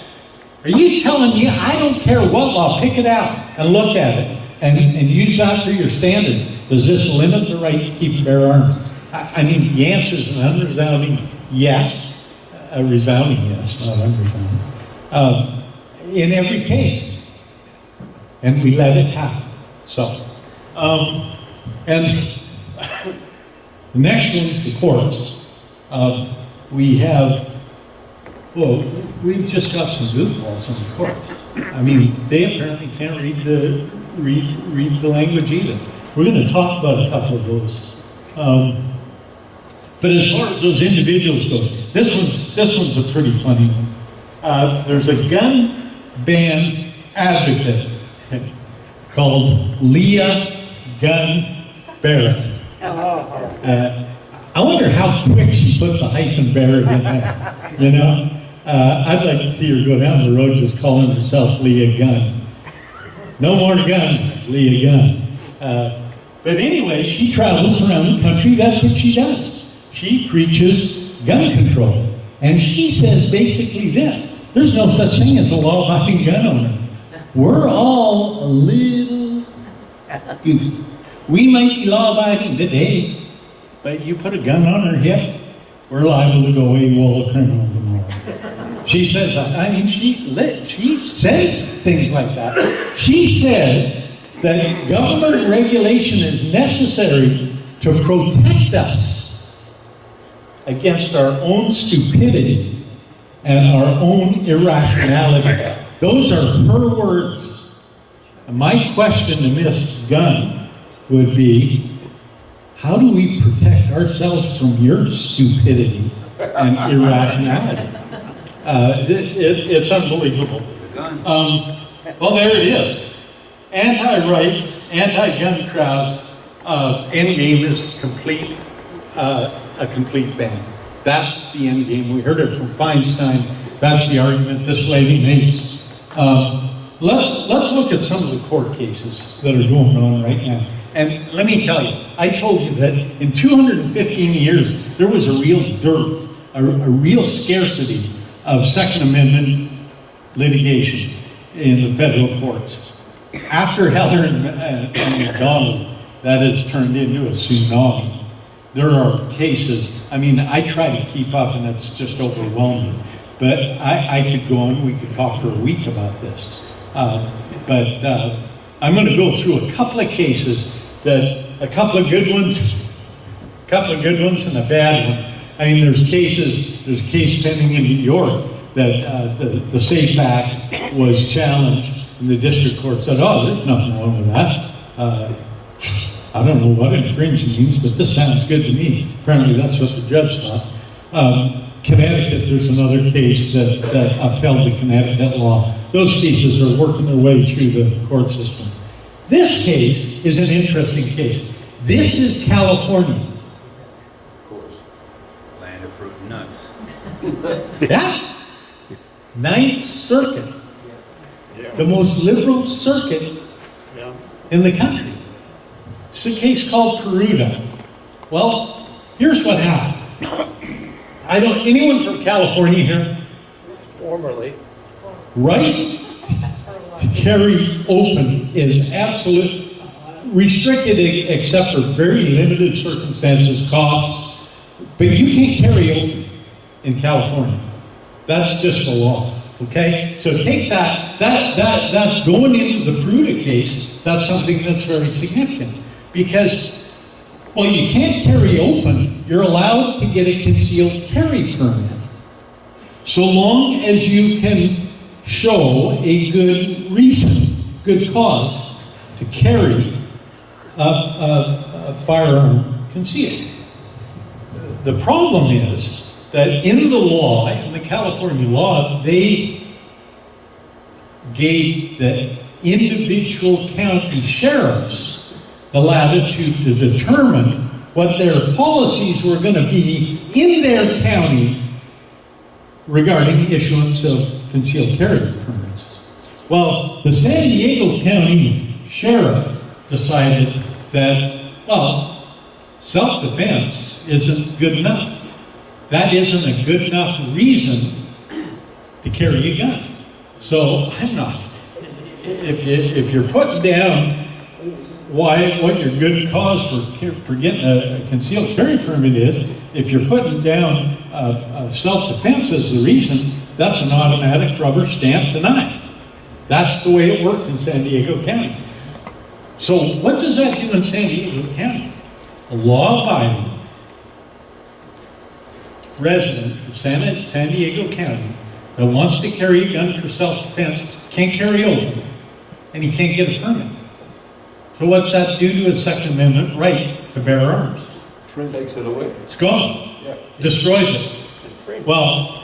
Are you telling me I don't care what law, pick it out and look at it and use that for your standard? Does this limit the right to keep and bear arms? I mean, the answer is an unresounding yes, a resounding yes, not unresounding, in every case. And we let it happen. So, and the next one is the courts. We have, well, we've just got some goofballs on the courts. I mean, they apparently can't read the language either. We're going to talk about a couple of those. But as far as those individuals go, this one's a pretty funny one. There's a gun ban advocate called Leah Gun Barrett. I wonder how quick she put the hyphen buried in there, you know? I'd like to see her go down the road just calling herself Leah Gunn. No more guns, Leah Gunn. But anyway, she travels around the country. That's what she does. She preaches gun control. And she says basically this: there's no such thing as a law-abiding gun owner. We're all a little goofy. We might be law-abiding today, but you put a gun on her hip, we're liable to go AWOL criminal tomorrow. She says, I mean, she says things like that. She says that government regulation is necessary to protect us against our own stupidity and our own irrationality. Those are her words. And my question to Ms. Gunn would be, how do we protect ourselves from your stupidity and irrationality? It's unbelievable. Well, there it is. Anti-rights, anti-gun crowds, endgame is a complete ban. That's the endgame. We heard it from Feinstein. That's the argument this lady makes. Let's look at some of the court cases that are going on right now. And let me tell you, I told you that in 215 years, there was a real dearth, a real scarcity of Second Amendment litigation in the federal courts. After Heller and McDonald, that has turned into a tsunami. There are cases, I mean, I try to keep up and it's just overwhelming. But I could go on, we could talk for a week about this. But I'm going to go through a couple of cases a couple of good ones and a bad one. I mean, there's a case pending in New York that the SAFE Act was challenged, and the district court said, oh, there's nothing wrong with that. I don't know what infringe means, but this sounds good to me. Apparently that's what the judge thought. Connecticut, there's another case that upheld the Connecticut law. Those cases are working their way through the court system. This case is an interesting case. This is California. Of course. Land of fruit and nuts. Yeah. Ninth Circuit. The most liberal circuit in the country. It's a case called Peruta. Well, here's what happened. Anyone from California here? Formerly. Right to carry open is absolute, restricted except for very limited circumstances, costs, but you can't carry open in California. That's just the law, okay? So take that going into the Peruta case, that's something that's very significant. Because, well, you can't carry open, you're allowed to get a concealed carry permit, so long as you can show a good reason, good cause to carry a firearm concealed. The problem is that in the law, in the California law, they gave the individual county sheriffs the latitude to determine what their policies were going to be in their county regarding issuance of concealed carry permits. Well, the San Diego County Sheriff decided that, well, self-defense isn't good enough. That isn't a good enough reason to carry a gun. So I'm not. If you're putting down what your good cause for getting a concealed carry permit is, if you're putting down self-defense as the reason, that's an automatic rubber stamp denied. That's the way it worked in San Diego County. So what does that do in San Diego County? A law-abiding resident of San Diego County that wants to carry a gun for self-defense can't carry open, and he can't get a permit. So what's that do to his Second Amendment right to bear arms? Friend takes it away. It's gone. Yeah. Destroys it. Well,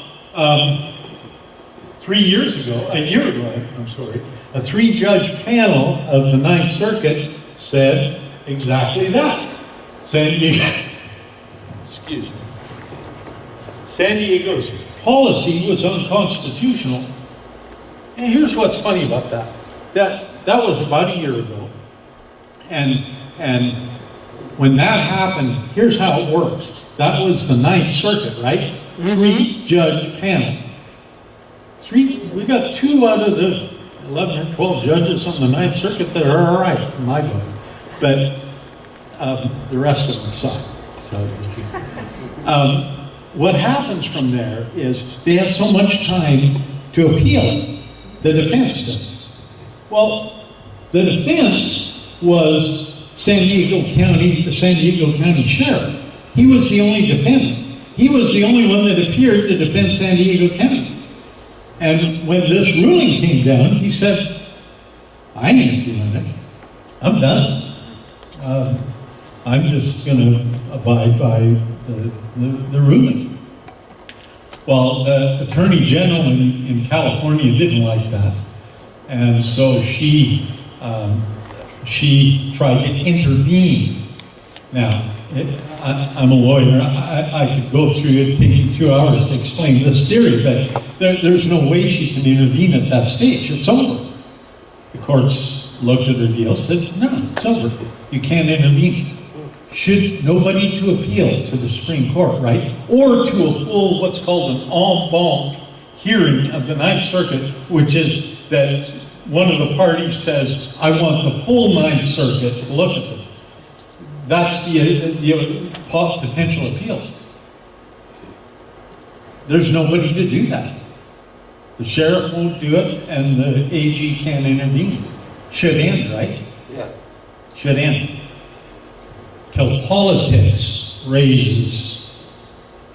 3 years ago, a year ago, I'm sorry, a 3-judge panel of the Ninth Circuit said exactly that. San Diego, excuse me. San Diego's policy was unconstitutional. And here's what's funny about that. That was about a year ago. And when that happened, here's how it works. That was the Ninth Circuit, right? 3-judge panel. We got 2 out of the 11 or 12 judges on the Ninth Circuit that are all right, in my book. But the rest of them suck. So, what happens from there is they have so much time to appeal. The defense does. Well, the defense was San Diego County, the San Diego County Sheriff. He was the only defendant. He was the only one that appeared to defend San Diego County. And when this ruling came down, he said, I ain't doing it. I'm done. I'm just going to abide by the ruling. Well, the Attorney General in California didn't like that. And so she tried to intervene. Now, I'm a lawyer. I could go through it, taking 2 hours to explain this theory, but there's no way she can intervene at that stage. It's over. The courts looked at her deal, said, no, it's over. You can't intervene. Should nobody to appeal to the Supreme Court, right? Or to a full, what's called an en banc hearing of the Ninth Circuit, which is that one of the parties says, I want the full Ninth Circuit to look at this. That's the potential appeals. There's nobody to do that. The sheriff won't do it, and the AG can't intervene. Should end, right? Yeah. Should end. Till politics raises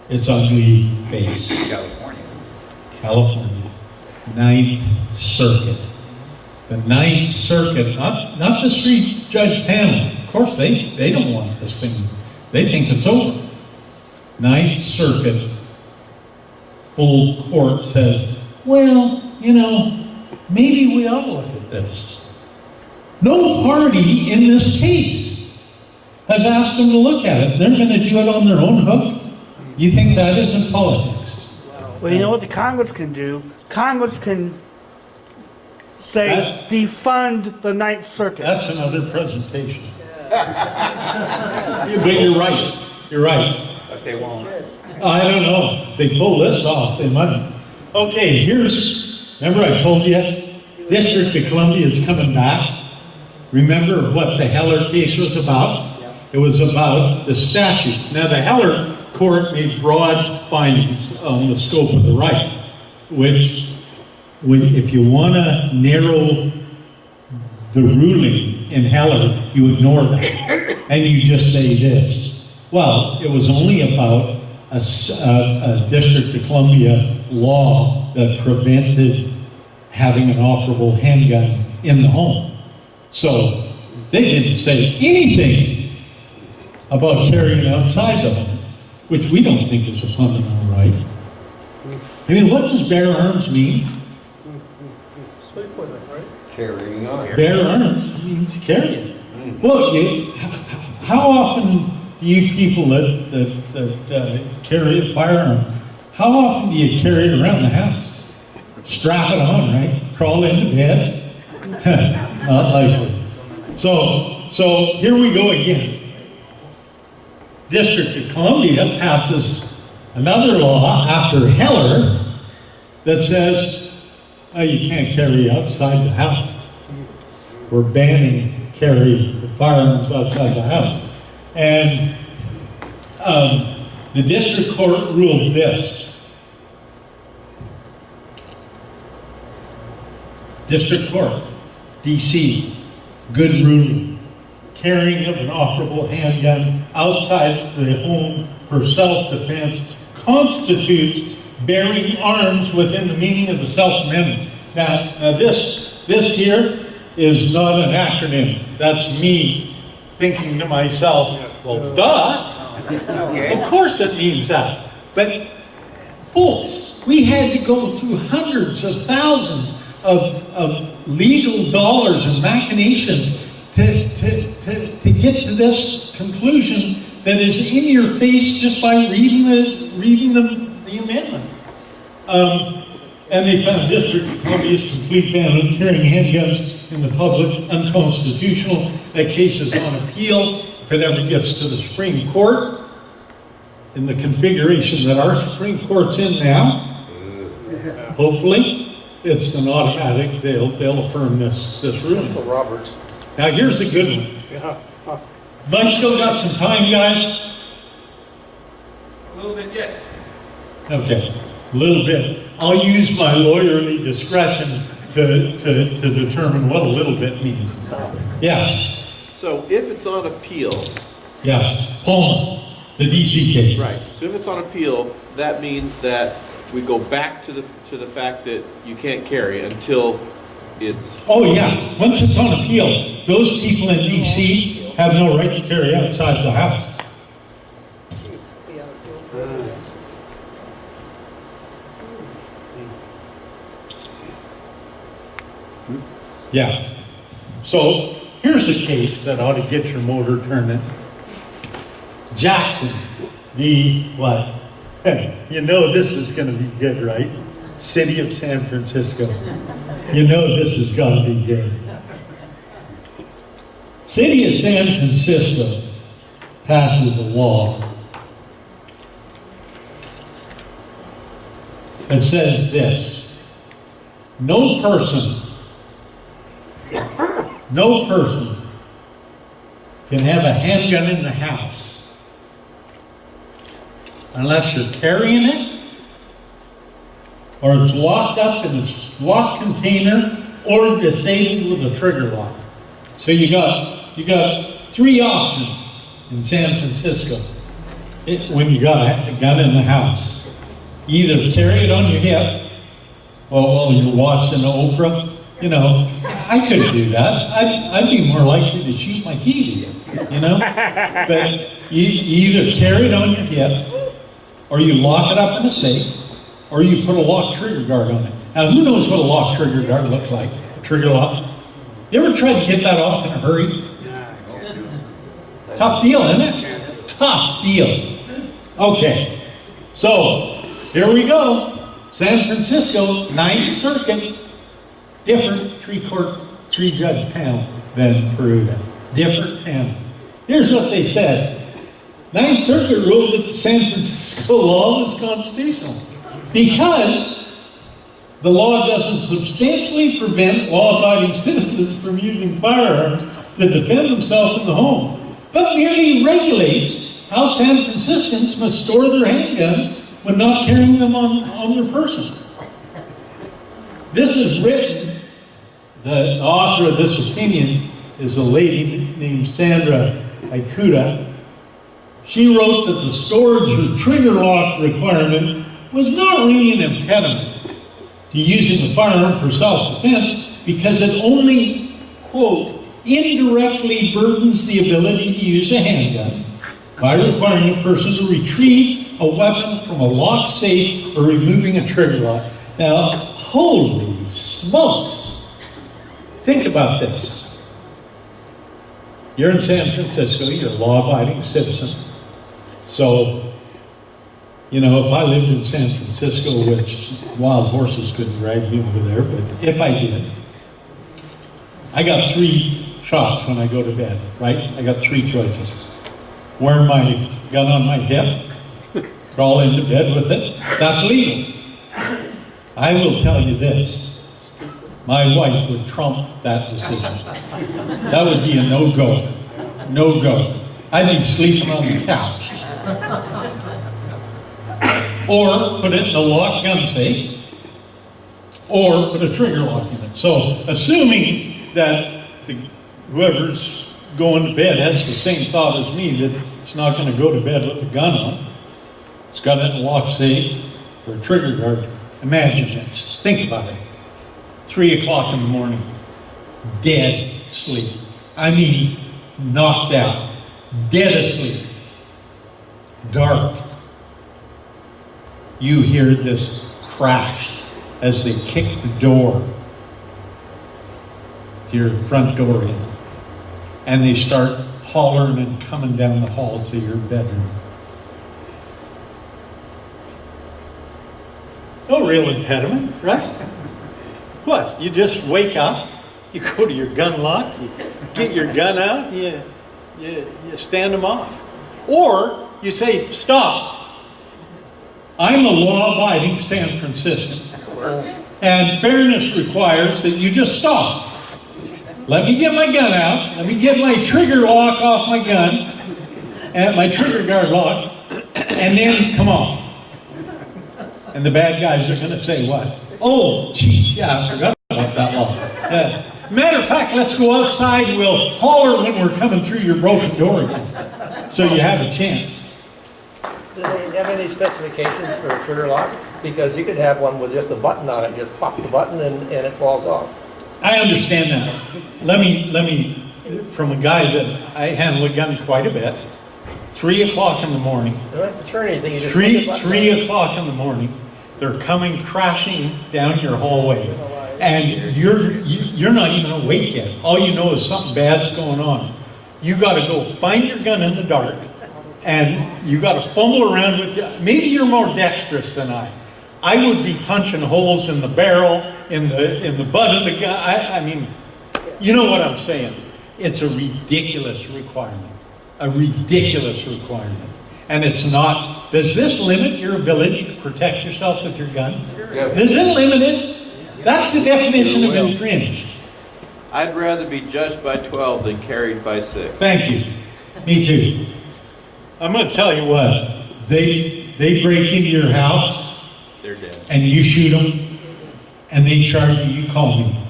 its ugly face. California. Ninth Circuit. The Ninth Circuit, not the 3-judge panel. Of course, they don't want this thing. They think it's over. Ninth Circuit, full court says, well, maybe we ought to look at this. No party in this case has asked them to look at it. They're going to do it on their own hook. You think that isn't politics? Well, you know what the Congress can do? Congress can say, defund the Ninth Circuit. That's another presentation. But you're right. You're right. But they won't. I don't know. If they pull this off, they might. Okay, remember I told you, District of Columbia is coming back. Remember what the Heller case was about? It was about the statute. Now, the Heller court made broad findings on the scope of the right, which, if you want to narrow the ruling in Heller, you ignore that. And you just say this. Well, it was only about a District of Columbia law that prevented having an operable handgun in the home. So they didn't say anything about carrying it outside the home, which we don't think is a fundamental right. I mean, what does bear arms mean? Carrying on. Bear arms means carrying. Well, how often do you people that carry a firearm, how often do you carry it around the house? Strap it on, right? Crawl into bed? Not likely. So here we go again. District of Columbia passes another law after Heller that says, you can't carry outside the house. We're banning carry the firearms outside the house. And the district court ruled this. District Court, DC, good ruling. Carrying of an operable handgun outside the home for self-defense constitutes bearing arms within the meaning of the Self-Amendment. Now this here is not an acronym. That's me thinking to myself, well, duh. Of course it means that. But folks, we had to go through hundreds of thousands of legal dollars and machinations to get to this conclusion that is in your face just by reading the amendment. And they found District of Columbia's complete ban on carrying handguns in the public unconstitutional. That case is on appeal. If it ever gets to the Supreme Court, in the configuration that our Supreme Court's in now, hopefully, it's an automatic, they'll affirm this ruling. Roberts. Now here's a good one. Have I still got some time, guys? A little bit, yes. Okay, a little bit. I'll use my lawyerly discretion to determine what a little bit means. Yes, So if it's on appeal, yes. Pullman, the DC case. right, so if it's on appeal, that means that we go back to the fact that you can't carry until it's, Oh, yeah. Once it's on appeal, those people in DC have no right to carry outside the house. Yeah. So here's a case that ought to get your motor turning. Jackson, the what? You know this is going to be good, right? City of San Francisco. You know this has got to be good. City of San Francisco passes a law that says this: no person can have a handgun in the house unless you're carrying it, or it's locked up in a locked container, or disabled with a trigger lock. So you got three options in San Francisco when you got a gun in the house. Either carry it on your hip, while you're watching Oprah. You know, I couldn't do that. I'd be more likely to shoot my TV, you know? But you either carry it on your hip, or you lock it up in a safe, or you put a lock trigger guard on it. Now, who knows what a lock trigger guard looks like? A trigger lock? You ever tried to get that off in a hurry? Tough deal, isn't it? Tough deal. Okay, so here we go. San Francisco, 9th Circuit. Different three-judge panel than Peruta. Different panel. Here's what they said. 9th Circuit ruled that the San Francisco law was constitutional because the law doesn't substantially prevent law-abiding citizens from using firearms to defend themselves in the home, but merely regulates how San Franciscans must store their handguns when not carrying them on their person. This is written. The author of this opinion is a lady named Sandra Ikuda. She wrote that the storage or trigger lock requirement was not really an impediment to using a firearm for self-defense because it only, quote, indirectly burdens the ability to use a handgun by requiring a person to retrieve a weapon from a locked safe or removing a trigger lock. Now, holy smokes! Think about this. You're in San Francisco, you're a law-abiding citizen. So, you know, if I lived in San Francisco, which wild horses couldn't drag me over there, but if I did, I got 3 shots when I go to bed, right? I got 3 choices. Wear my gun on my hip, crawl into bed with it, that's legal. I will tell you this. My wife would trump that decision. That would be a no-go. No-go. I'd be sleeping on the couch. Or put it in a locked gun safe, or put a trigger lock in it. So, assuming that whoever's going to bed has the same thought as me, that it's not going to go to bed with a gun on, it's got it in a locked safe or a trigger guard. Imagine this. Think about it. 3 o'clock in the morning, dead asleep. I mean, knocked out, dead asleep, dark. You hear this crash as they kick the door to your front door in. and they start hollering and coming down the hall to your bedroom. No real impediment, right? What, you just wake up, you go to your gun lock, you get your gun out, you stand them off. Or you say, stop. I'm a law-abiding San Franciscan, and fairness requires that you just stop. Let me get my gun out, let me get my trigger lock off my gun, and my trigger guard lock, and then come on. And the bad guys are going to say what? Oh, geez, yeah, I forgot about that law. Matter of fact, let's go outside and we'll holler when we're coming through your broken door again. So you have a chance. Do they have any specifications for a trigger lock? Because you could have one with just a button on it, just pop the button and it falls off. I understand that. Let me, from a guy that I handle a gun quite a bit, 3 o'clock in the morning, You don't have to turn anything, you just put the button on. 3 o'clock in the morning, they're coming crashing down your hallway, and you're not even awake yet. All you know is something bad's going on. You got to go find your gun in the dark, and you got to fumble around with your. Maybe you're more dexterous than I. I would be punching holes in the barrel, in the butt of the gun. I mean, you know what I'm saying. It's a ridiculous requirement. A ridiculous requirement. And it's not, does this limit your ability to protect yourself with your gun? Does it limit it? That's the definition of infringe. I'd rather be judged by 12 than carried by 6. Thank you. Me too. I'm going to tell you what. They break into your house They're dead. and you shoot them and they charge you, you call me.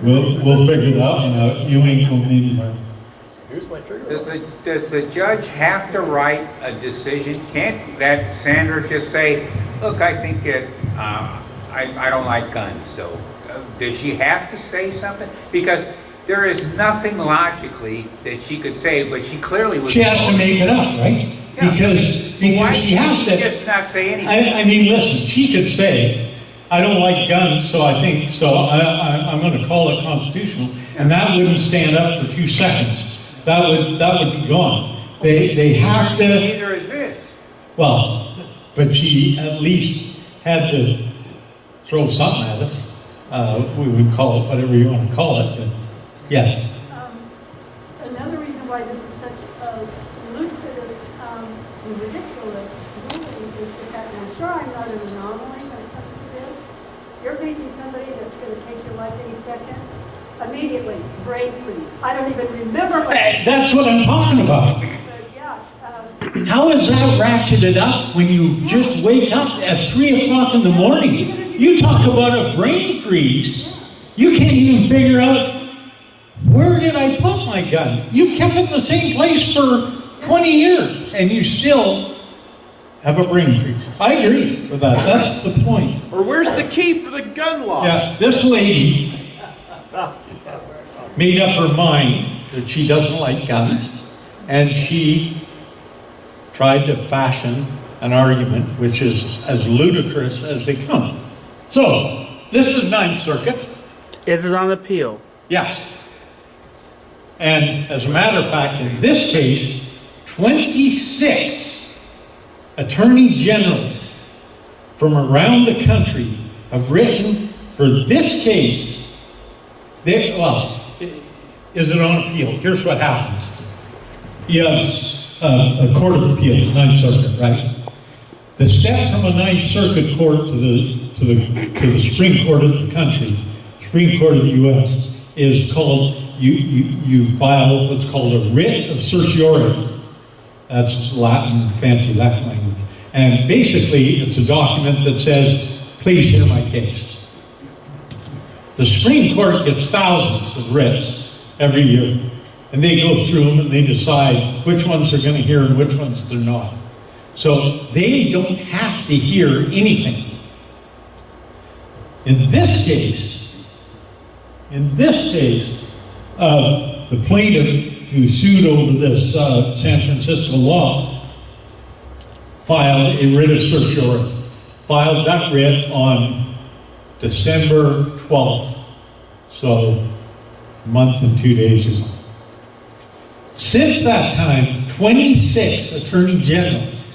We'll figure that one out. You ain't going anywhere. Here's my trigger lock. Does the judge have to write a decision? Can't that Sandra just say, look, I think that I don't like guns, so does she have to say something? Because there is nothing logically that she could say, but she clearly was. She has to make it up, right? Yeah. Because Why she has can't she to. just not say anything? I mean, listen, she could say, I don't like guns, so I'm going to call it constitutional, and that wouldn't stand up for 2 seconds. That would be gone. They have to. Neither is this. Well, but she at least had to throw something at us. We would call it whatever you want to call it, but yes. Another reason why this is such a lucrative and ridiculous ruling is the fact, and I'm sure I'm not an anomaly when it comes to this, you're facing somebody that's going to take your life any second, immediately, brain freeze. I don't even remember what. That's what I'm talking about. But yeah, How is that ratcheted up when you just wake up at 3 o'clock in the morning? You talk about a brain freeze. You can't even figure out, where did I put my gun? You've kept it in the same place for 20 years, and you still have a brain freeze. I agree with that. That's the point. Or where's the key for the gun lock? Yeah, this lady made up her mind that she doesn't like guns, and she tried to fashion an argument which is as ludicrous as they come. So, this is Ninth Circuit. This is on appeal. Yes. And as a matter of fact, in this case, 26 attorney generals from around the country have written for this case. Is it on appeal? Here's what happens. You have a court of appeals, Ninth Circuit, right? The step from a Ninth Circuit court to the Supreme Court of the country, Supreme Court of the U.S., is called, you file what's called a writ of certiorari. That's Latin, fancy Latin language. And basically, it's a document that says, please hear my case. The Supreme Court gets thousands of writs every year. And they go through them and they decide which ones they're going to hear and which ones they're not. So they don't have to hear anything. In this case, the plaintiff who sued over this San Francisco law filed a writ of certiorari. Filed that writ on December 12th, so a month and 2 days ago. Since that time, 26 attorney generals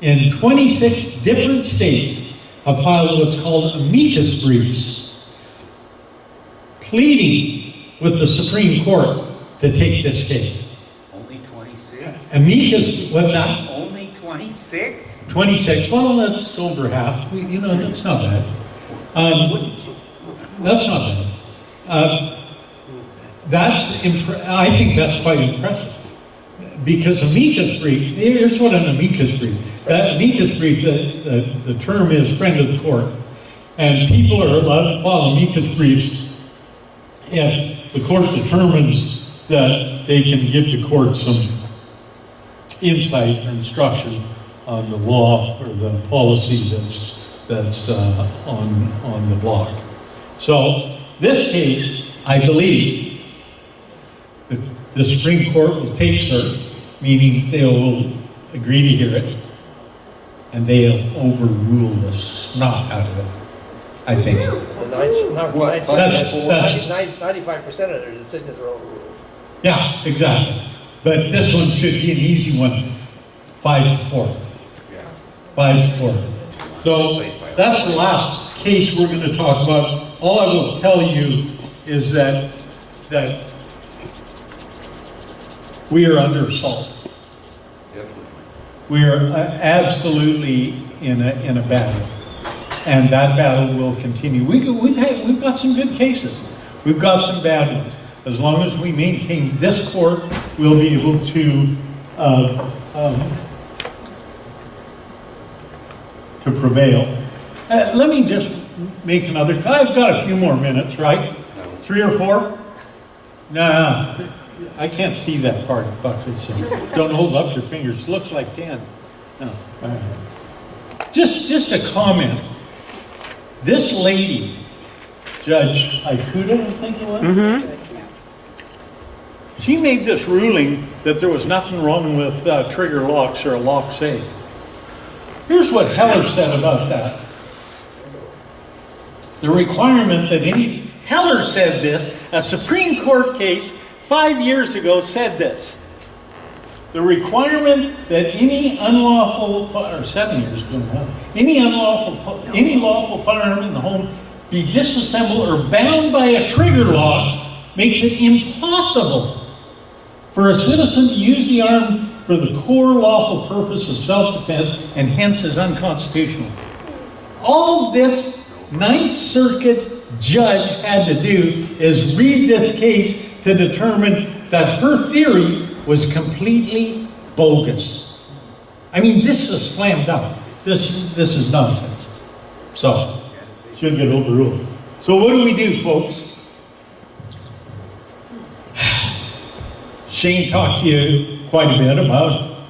in 26 different states have filed what's called amicus briefs, pleading with the Supreme Court to take this case. Only 26? Amicus, what's that? Only 26? 26, well, that's over half. That's not bad. That's not bad. I think that's quite impressive. Because amicus brief, here's what an amicus brief. Amicus brief, the term is friend of the court. And people are allowed to file amicus briefs if the court determines that they can give the court some insight or instruction on the law or the policy that's on the block. So this case, I believe, the Supreme Court will take cert, meaning they will agree to hear it, and they'll overrule the snot out of it, I think. 95% of their decisions are overruled. Yeah, exactly. But this one should be an easy one, 5-4. 5-4. So that's the last case we're going to talk about. All I will tell you is that we are under assault. Definitely. We are absolutely in a battle, and that battle will continue. We've got some good cases. We've got some bad ones. As long as we maintain this court, we'll be able to prevail. Let me just make another. I've got a few more minutes, right? 3 or 4? Nah, I can't see that far, Buckley. So don't hold up your fingers. Looks like 10. No. Just a comment. This lady, Judge Ikuda, I think it was. Mm-hmm. She made this ruling that there was nothing wrong with trigger locks or a lock safe. Here's what Heller said about that. The requirement that Heller said this, a Supreme Court case 5 years ago said this. The requirement that any unlawful, or 7 years ago now, any lawful firearm in the home be disassembled or bound by a trigger lock makes it impossible for a citizen to use the arm for the core lawful purpose of self-defense, and hence is unconstitutional. All this Ninth Circuit judge had to do is read this case to determine that her theory was completely bogus. I mean, this was slam dunk. This is nonsense. So, should get overruled. So what do we do, folks? Shane talked to you quite a bit about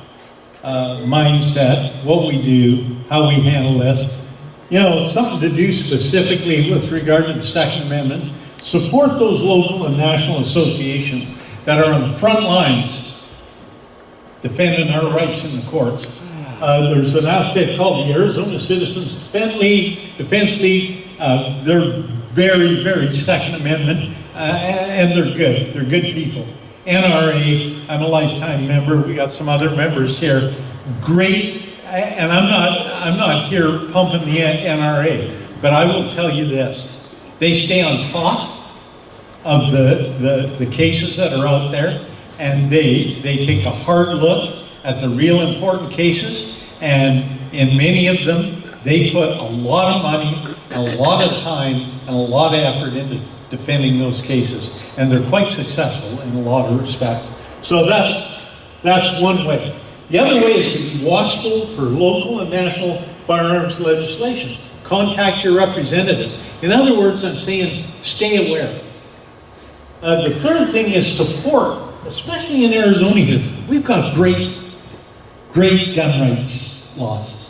mindset, what we do, how we handle this. Something to do specifically with regard to the Second Amendment. Support those local and national associations that are on the front lines defending our rights in the courts. There's an outfit called the Arizona Citizens Defense League. They're very, very Second Amendment, and they're good. They're good people. NRA, I'm a lifetime member. We got some other members here. Great, and I'm not here pumping the NRA, but I will tell you this: they stay on top of the cases that are out there, and they take a hard look at the real important cases, and in many of them, they put a lot of money, and a lot of time, and a lot of effort into defending those cases, and they're quite successful in a lot of respects. So that's one way. The other way is to be watchful for local and national firearms legislation. Contact your representatives. In other words, I'm saying stay aware. The third thing is support, especially in Arizona here. We've got great gun rights laws,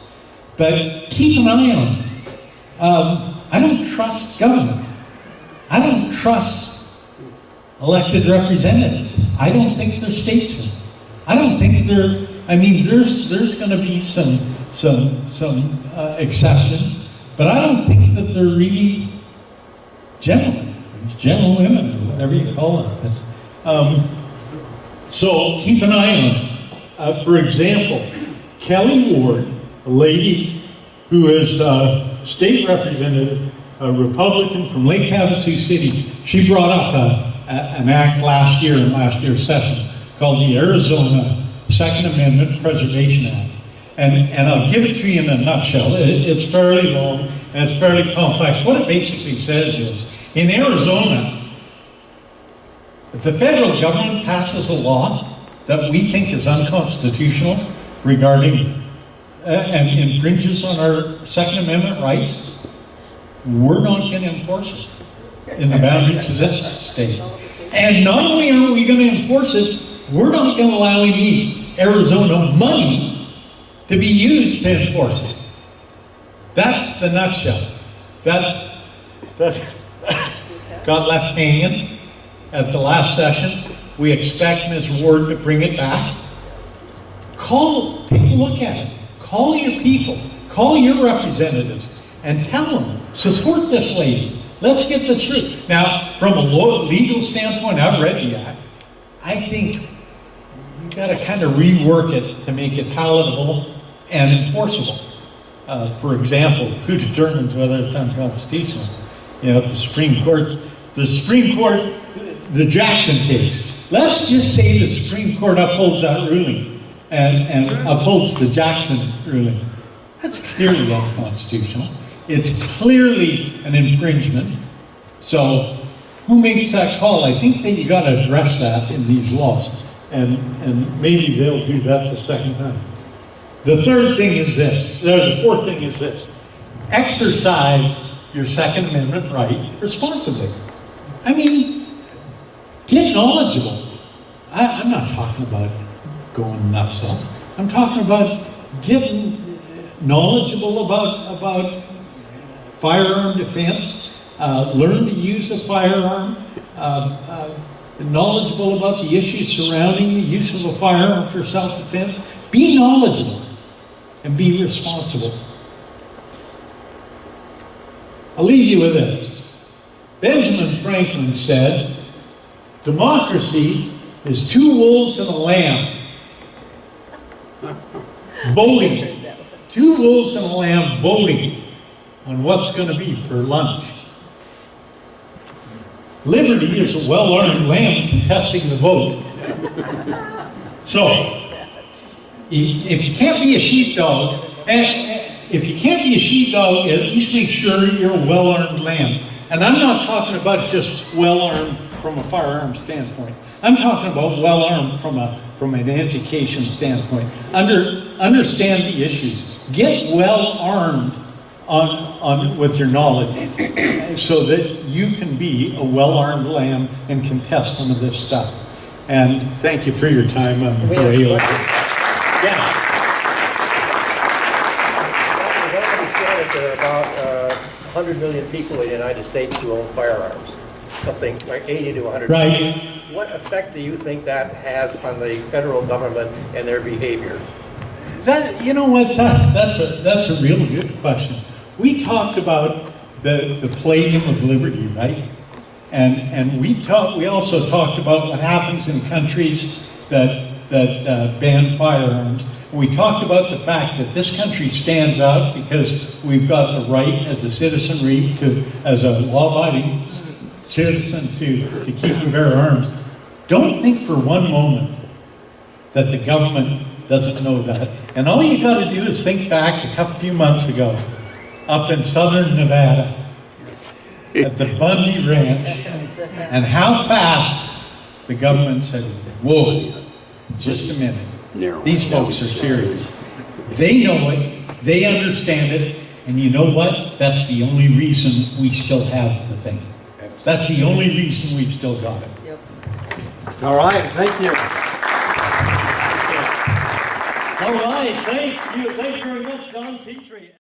but keep an eye on them. I don't trust government. I don't trust elected representatives. I don't think they're statesmen. I don't think there's going to be some exceptions, but I don't think that they're really gentlemen or whatever you call them. So keep an eye on it. For example, Kelly Ward, a lady who is a state representative, a Republican from Lake Havasu City, she brought up an act last year in last year's session called the Arizona Second Amendment Preservation Act. And I'll give it to you in a nutshell. It's fairly long and it's fairly complex. What it basically says is, in Arizona, if the federal government passes a law that we think is unconstitutional regarding and infringes on our Second Amendment rights, we're not going to enforce it in the boundaries of this state. And not only are we going to enforce it, we're not going to allow any Arizona money to be used to enforce it. That's the nutshell. That got left hanging at the last session. We expect Ms. Ward to bring it back. Take a look at it. Call your people, call your representatives, and tell them, support this lady. Let's get this through. Now, from a legal standpoint, I've read the act. I think you've got to kind of rework it to make it palatable and enforceable. For example, who determines whether it's unconstitutional? You know, the Supreme Court, the Jackson case. Let's just say the Supreme Court upholds that ruling and upholds the Jackson ruling. That's clearly unconstitutional. It's clearly an infringement. So who makes that call? I think that you got to address that in these laws. And maybe they'll do that the second time. The third thing is this, the fourth thing is this. Exercise your Second Amendment right responsibly. I mean, get knowledgeable. I'm not talking about going nuts. I'm talking about getting knowledgeable about firearm defense, learn to use a firearm, knowledgeable about the issues surrounding the use of a firearm for self-defense. Be knowledgeable and be responsible. I'll leave you with this. Benjamin Franklin said, democracy is two wolves and a lamb voting. Two wolves and a lamb voting on what's going to be for lunch. Liberty is a well-armed lamb contesting the vote. So, if you can't be a sheepdog, at least make sure you're a well-armed lamb. And I'm not talking about just well-armed from a firearm standpoint. I'm talking about well-armed from an education standpoint. Understand the issues. Get well-armed with your knowledge so that you can be a well-armed lamb and contest some of this stuff. And thank you for your time. I'm way over. Yeah. There are about 100 million people in the United States who own firearms, something like 80 to 100 Right. million. What effect do you think that has on the federal government and their behavior? You know what? That's a real good question. We talked about the palladium of liberty, right? And we also talked about what happens in countries that ban firearms. We talked about the fact that this country stands out because we've got the right as a citizenry as a law-abiding citizen to keep and bear arms. Don't think for one moment that the government doesn't know that. And all you got to do is think back a few months ago, up in southern Nevada, at the Bundy Ranch, and how fast the government said, whoa, just a minute. These folks are serious. They know it, they understand it, and you know what? That's the only reason we still have the thing. That's the only reason we've still got it. All right, thank you. All right, thank you very much, Don Petrie.